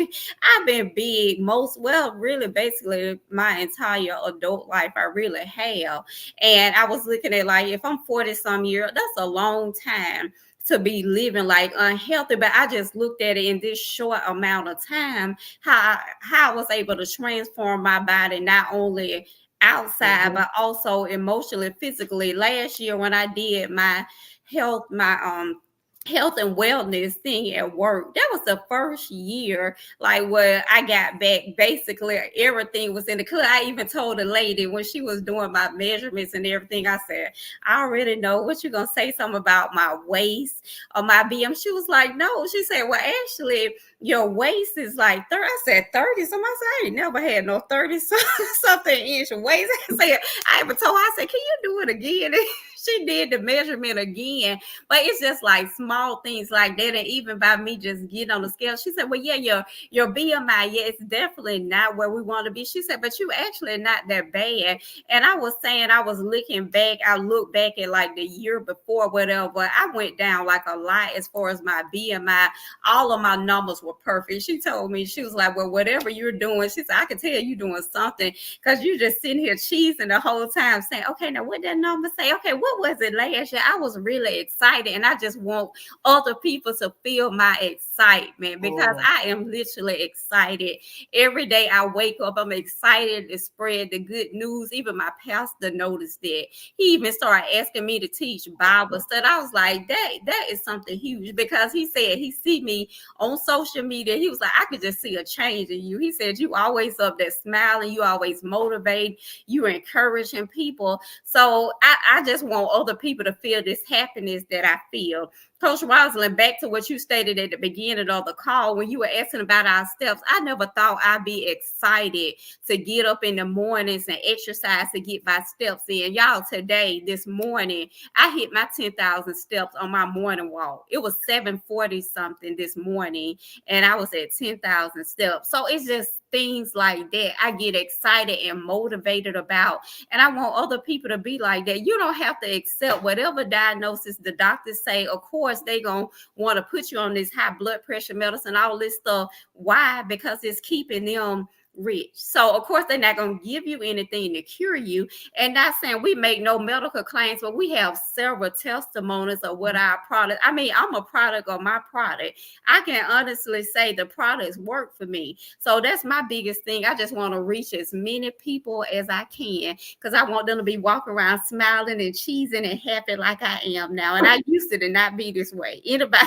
I've been big really basically my entire adult life. I really have. And I was looking at, like, if I'm 40 some years, that's a long time to be living like unhealthy. But I just looked at it in this short amount of time, how I was able to transform my body, not only outside, but also emotionally, physically. Last year when I did my health and wellness thing at work, that was the first year like where I got back. Basically everything was in the clear. I even told the lady when she was doing my measurements and everything, I said, I already know what you're gonna say, something about my waist or my BM. She was like, no. She said, well, actually your waist is like 30. I said 30. Somebody said, I ain't never had no 30 something inch waist. I even told her, I said, can you do it again? She did the measurement again. But it's just like small things like that. And even by me just getting on the scale, she said, well, yeah, your BMI, yeah, it's definitely not where we want to be. She said, but you actually not that bad. And I was saying, I was looking back, I looked back at like the year before, whatever. I went down like a lot as far as my BMI. All of my numbers were perfect. She told me, she was like, well, whatever you're doing, she said, I can tell you doing something, because you just sitting here cheesing the whole time saying, okay, now what that number say? Okay, what was it last year? I was really excited, and I just want other people to feel my excitement, because I am literally excited. Every day I wake up, I'm excited to spread the good news. Even my pastor noticed that. He even started asking me to teach Bible study. I was like, that is something huge, because he said he see me on social media. He was like, I could just see a change in you. He said, you always up there smiling, you always motivate, you encouraging people. So I just want other people to feel this happiness that I feel. Coach Rosalind, back to what you stated at the beginning of the call when you were asking about our steps. I never thought I'd be excited to get up in the mornings and exercise to get my steps in. Y'all, this morning, I hit my 10,000 steps on my morning walk. It was 7:40 something this morning, and I was at 10,000 steps. So it's just things like that I get excited and motivated about. And I want other people to be like that. You don't have to accept whatever diagnosis the doctors say. Of course, they going to want to put you on this high blood pressure medicine, all this stuff. Why? Because it's keeping them rich. So of course they're not going to give you anything to cure you. And not saying we make no medical claims, but we have several testimonies of what our product. I mean, I'm a product of my product. I can honestly say the products work for me. So that's my biggest thing. I just want to reach as many people as I can because I want them to be walking around smiling and cheesing and happy like I am now. And I used to not be this way. Anybody,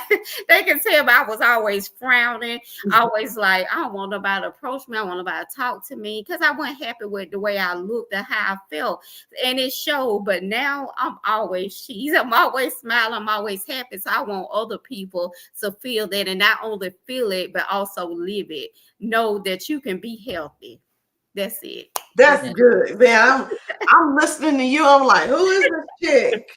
they can tell, but I was always frowning, always like, I don't want nobody to approach me. I don't want nobody to talk to me because I wasn't happy with the way I looked and how I felt. And it showed, but now I'm always cheese. I'm always smiling. I'm always happy. So I want other people to feel that and not only feel it, but also live it. Know that you can be healthy. That's it. That's good, man. I'm listening to you. I'm like, who is this chick?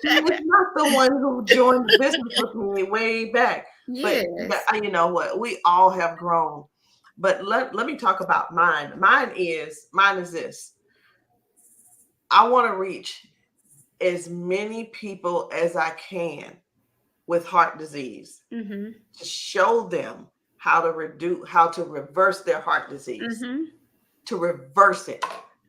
She was not the one who joined the business with me way back. Yes. But you know what? We all have grown. But let me talk about mine. Mine is this. I want to reach as many people as I can with heart disease to show them how to reverse their heart disease, to reverse it.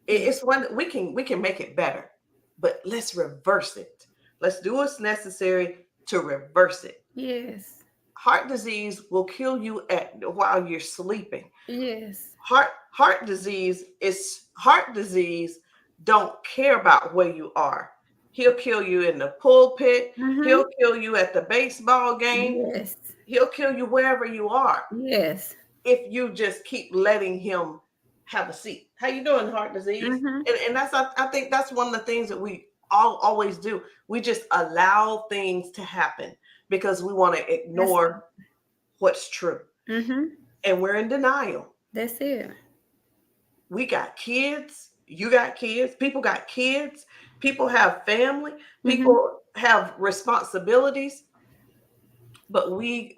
It's one we can make it better, but let's reverse it. Let's do what's necessary to reverse it. Yes. Heart disease will kill you while you're sleeping. Yes. Heart disease don't care about where you are. He'll kill you in the pulpit. He'll kill you at the baseball game. Yes. He'll kill you wherever you are. Yes. If you just keep letting him have a seat. How you doing, heart disease? And that's I think that's one of the things that we always do. We just allow things to happen because we want to ignore what's true. And we're in denial. That's it. We got kids. You got kids. People got kids. People have family. People have responsibilities. But we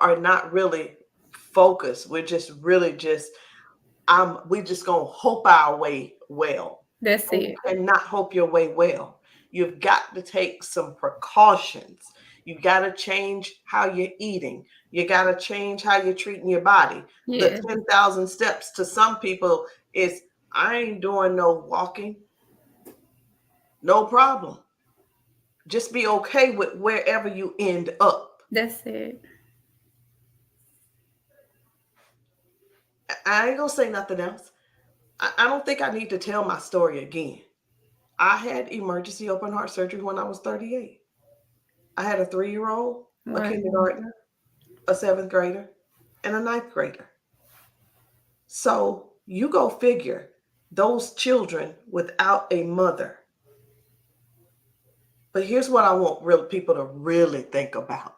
are not really focused. We're just really we just gonna hope our way well. That's it. And not hope your way well. You've got to take some precautions. You got to change how you're eating. You got to change how you're treating your body. The 10,000 steps to some people is, I ain't doing no walking. No problem. Just be okay with wherever you end up. That's it. I ain't gonna say nothing else. I don't think I need to tell my story again. I had emergency open heart surgery when I was 38. I had a 3-year-old, a kindergartner, a 7th grader, and a 9th grader. So you go figure, those children without a mother. But here's what I want people to really think about.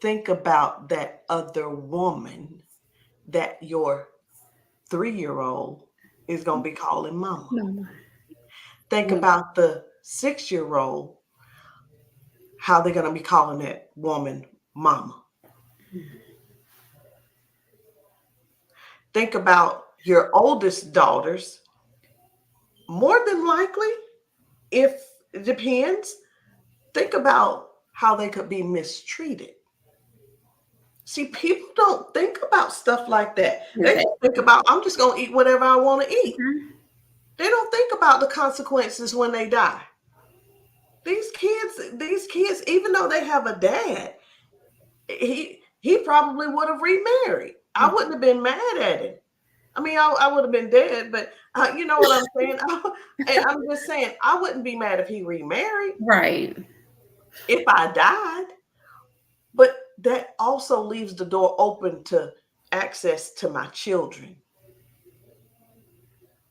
Think about that other woman that your 3-year-old is going to be calling mama. Think about the 6-year-old, how they're going to be calling that woman mama. Think about your oldest daughters. More than likely, if it depends, think about how they could be mistreated. See, people don't think about stuff like that. They just think about, I'm just going to eat whatever I want to eat. They don't think about the consequences when they die. These kids, even though they have a dad, he probably would have remarried. I wouldn't have been mad at him. I mean, I would have been dead, but you know what I'm saying? And I'm just saying, I wouldn't be mad if he remarried. Right. If I died. But that also leaves the door open to access to my children.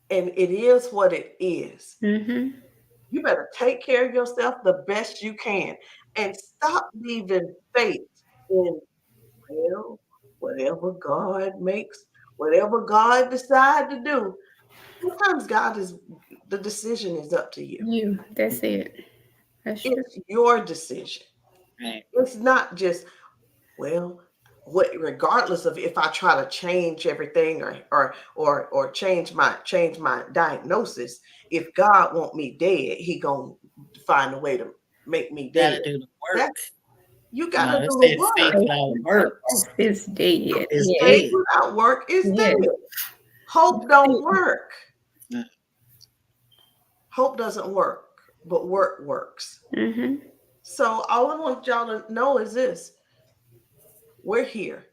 And it is what it is. You better take care of yourself the best you can and stop leaving faith in, well, whatever God makes, whatever God decides to do. Sometimes the decision is up to you. That's it. It's your decision. Right. It's not just, well, regardless of if I try to change everything or change my diagnosis, if God want me dead, he gonna find a way to make me dead. Gotta do the work. You got to It's do the that faith work. without works It's dead. is Yeah. Faith dead. without work is Yeah. dead. Hope don't work. Yeah. Hope doesn't work, but work works. Mm-hmm. So all I want y'all to know is this: we're here.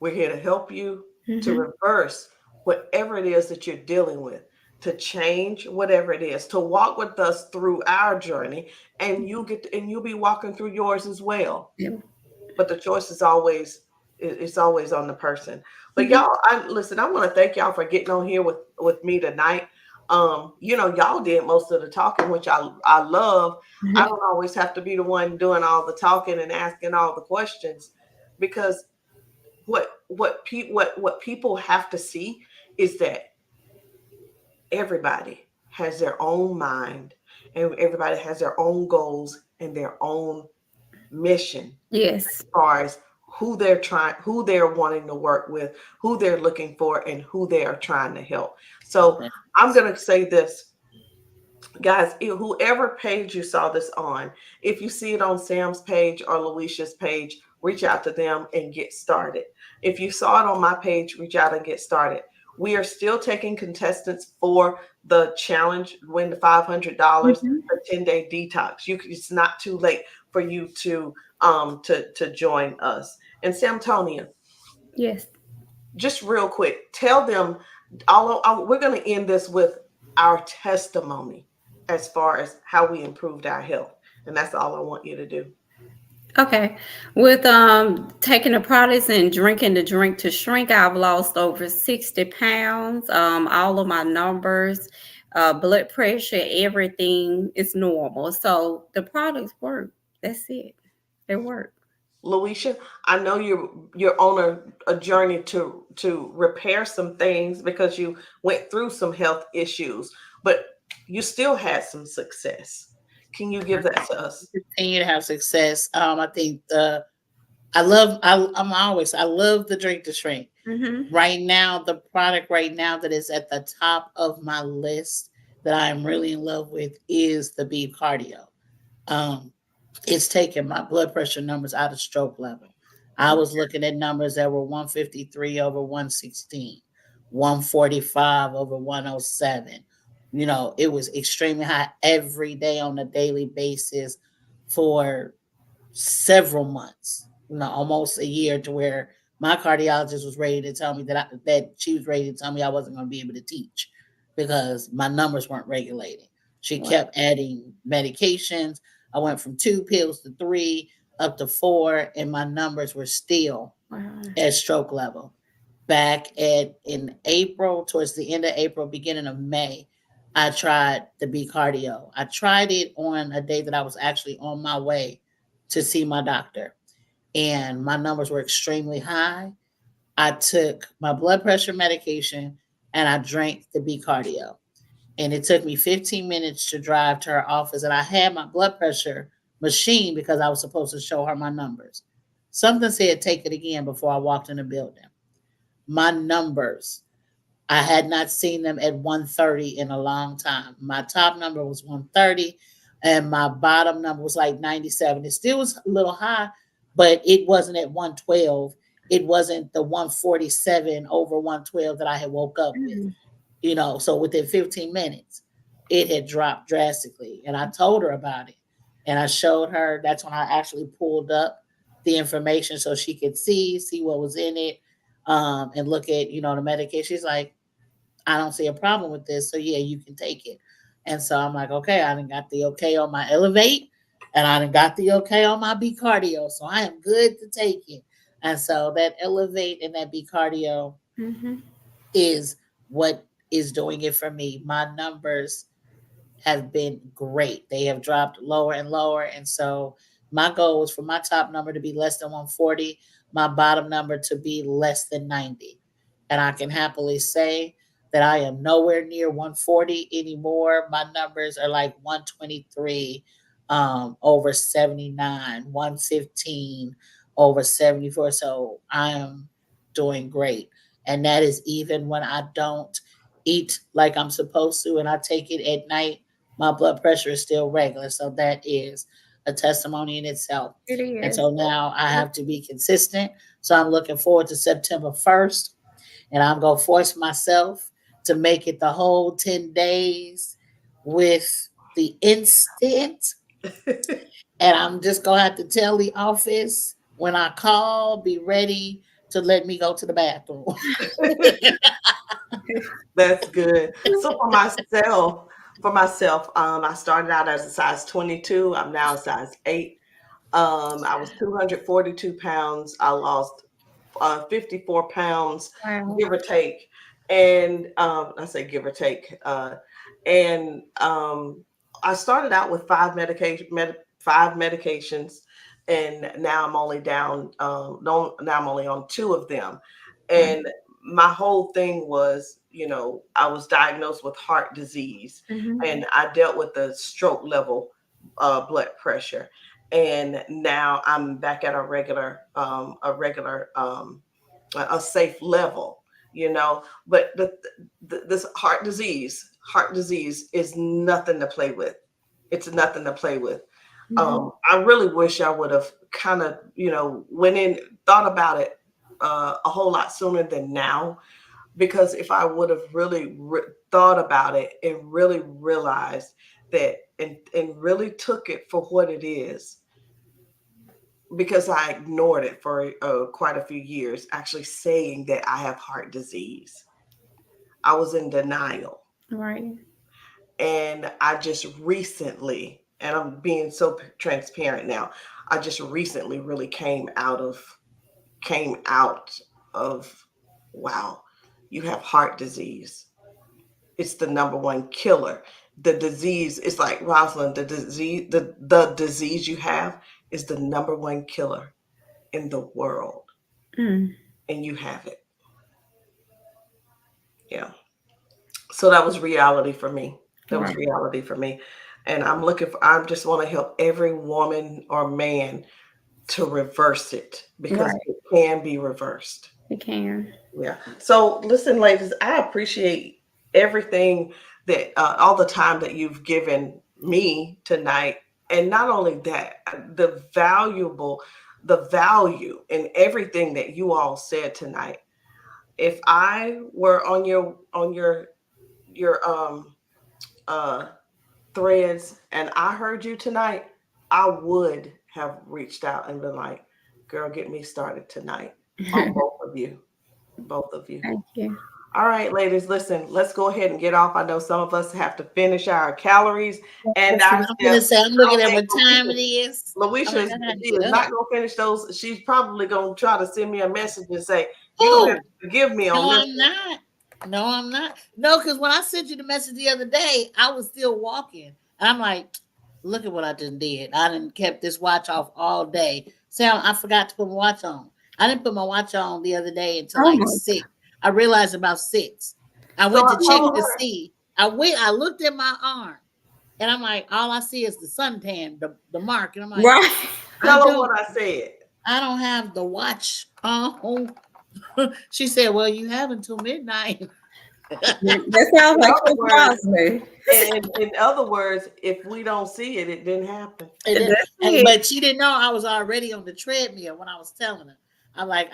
We're here to help you to Mm-hmm. reverse whatever it is that you're dealing with, to change whatever it is, to walk with us through our journey, and you'll be walking through yours as well. Yeah. But the choice is always it's always on the person. But Mm-hmm. y'all, I listen, I want to thank y'all for getting on here with me tonight. Y'all did most of the talking, which I love. I don't always have to be the one doing all the talking and asking all the questions, because what people have to see is that everybody has their own mind, and everybody has their own goals and their own mission Yes. as far as who they're wanting to work with, who they're looking for, and who they are trying to help. So I'm going to say this, guys, whoever page you saw this on, if you see it on Sam's page or Louisia's page, reach out to them and get started. If you saw it on my page, reach out and get started. We are still taking contestants for the challenge, win the $500 Mm-hmm. for 10-day detox. It's not too late for you to join us. And Samtonia, Yes. just real quick, tell them, although we're going to end this with our testimony as far as how we improved our health. And that's all I want you to do. Okay. With taking the products and drinking the drink to shrink, I've lost over 60 pounds. All of my numbers, blood pressure, everything is normal. So the products work. That's it. They work. Louisa, I know you're on a journey to repair some things because you went through some health issues, but you still had some success. Can you give that to us? Continue to have success. I think I love the drink to shrink. Mm-hmm. Right now, the product right now that is at the top of my list that I am really in love with is the Beef Cardio. It's taken my blood pressure numbers out of stroke level. I was looking at numbers that were 153 over 116, 145 over 107. It was extremely high every day on a daily basis for several months, almost a year, to where my cardiologist was ready to tell me that she was ready to tell me I wasn't going to be able to teach because my numbers weren't regulating. She kept adding medications. I went from 2 pills to 3 up to 4, and my numbers were still at stroke level. Back in April, towards the end of April, beginning of May, I tried the B Cardio. I tried it on a day that I was actually on my way to see my doctor, and my numbers were extremely high. I took my blood pressure medication and I drank the B Cardio. And it took me 15 minutes to drive to her office. And I had my blood pressure machine because I was supposed to show her my numbers. Something said, take it again before I walked in the building. My numbers, I had not seen them at 130 in a long time. My top number was 130 and my bottom number was like 97. It still was a little high, but it wasn't at 112. It wasn't the 147 over 112 that I had woke up with. So within 15 minutes, it had dropped drastically. And I told her about it. And I showed her. That's when I actually pulled up the information so she could see what was in it, and look at, the medication. She's like, I don't see a problem with this. So yeah, you can take it. And so I'm like, okay, I done got the okay on my Elevate, and I done got the okay on my B Cardio. So I am good to take it. And so that Elevate and that B Cardio is what is doing it for me. My numbers have been great. They have dropped lower and lower. And so my goal is for my top number to be less than 140, my bottom number to be less than 90. And I can happily say that I am nowhere near 140 anymore. My numbers are like 123 over 79, 115 over 74. So I am doing great. And that is even when I don't eat like I'm supposed to and I take it at night, my blood pressure is still regular. So that is a testimony in itself. It And is. so now I have to be consistent. So I'm looking forward to September 1st, and I'm going to force myself to make it the whole 10 days with the instant. And I'm just going to have to tell the office when I call, be ready to let me go to the bathroom. That's good. So for myself, I started out as a size 22. I'm now a size 8. I was 242 pounds. I lost 54 pounds, Wow. give or take. And I say give or take. And I started out with 5 medications, and now I'm only down. Now I'm only on 2 of them. And my whole thing was, I was diagnosed with heart disease, and I dealt with the stroke level blood pressure. And now I'm back at a safe level, but this heart disease is nothing to play with. It's nothing to play with. I really wish I would have kind of, went in, thought about it a whole lot sooner than now, because if I would have really thought about it and really realized that and really took it for what it is, because I ignored it for quite a few years, actually saying that I have heart disease. I was in denial. Right. And I just recently, and I'm being so transparent now, I just recently really came out of, wow, you have heart disease. It's the number one killer. The disease is like, Rosalind, the disease you have is the number one killer in the world. And you have it. Yeah. So that was reality for me. And I just want to help every woman or man to reverse it, because it can be reversed. It can. Yeah. So listen, ladies, I appreciate everything that all the time that you've given me tonight. And not only that, the value in everything that you all said tonight. If I were on your threads and I heard you tonight, I would have reached out and been like, girl, get me started tonight. On both of you. Thank you. All right, ladies, listen, let's go ahead and get off. I know some of us have to finish our calories and our steps. I'm looking at what time it is. Louisa is not going to finish those. She's probably going to try to send me a message and say, you're going to have to forgive me on this. No, I'm not. No, because when I sent you the message the other day, I was still walking. And I'm like, look at what I just did. I didn't kept this watch off all day. Sam, I forgot to put my watch on. I didn't put my watch on the other day until like 6. I realized about 6. I went to check to see. I looked at my arm, and I'm like, all I see is the suntan, the mark. And I'm like, right. Tell her what I said. I don't have the watch on. She said, well, you have until midnight. That sounds like in other words, if we don't see it, it didn't happen. But she didn't know I was already on the treadmill when I was telling her. I'm like,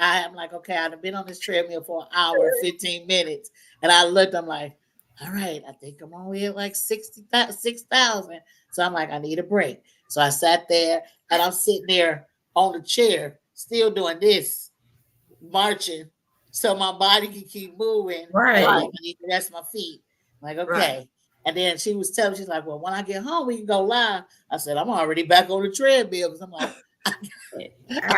okay, I've been on this treadmill for an hour, 15 minutes. And I looked, I'm like, all right, I think I'm only at like 6,000. So I'm like, I need a break. So I sat there and I'm sitting there on the chair, still doing this, marching, so my body can keep moving. Right. I need to rest my feet. I'm like, okay. Right. And then she was telling, she's like, well, when I get home, we can go live. I said, I'm already back on the treadmill because I'm like, I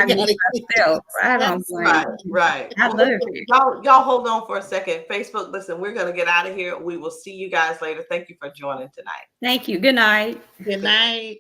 gotta myself. I don't blame. Right. I love it. Y'all hold on for a second. Facebook, listen, we're gonna get out of here. We will see you guys later. Thank you for joining tonight. Thank you. Good night. Good night.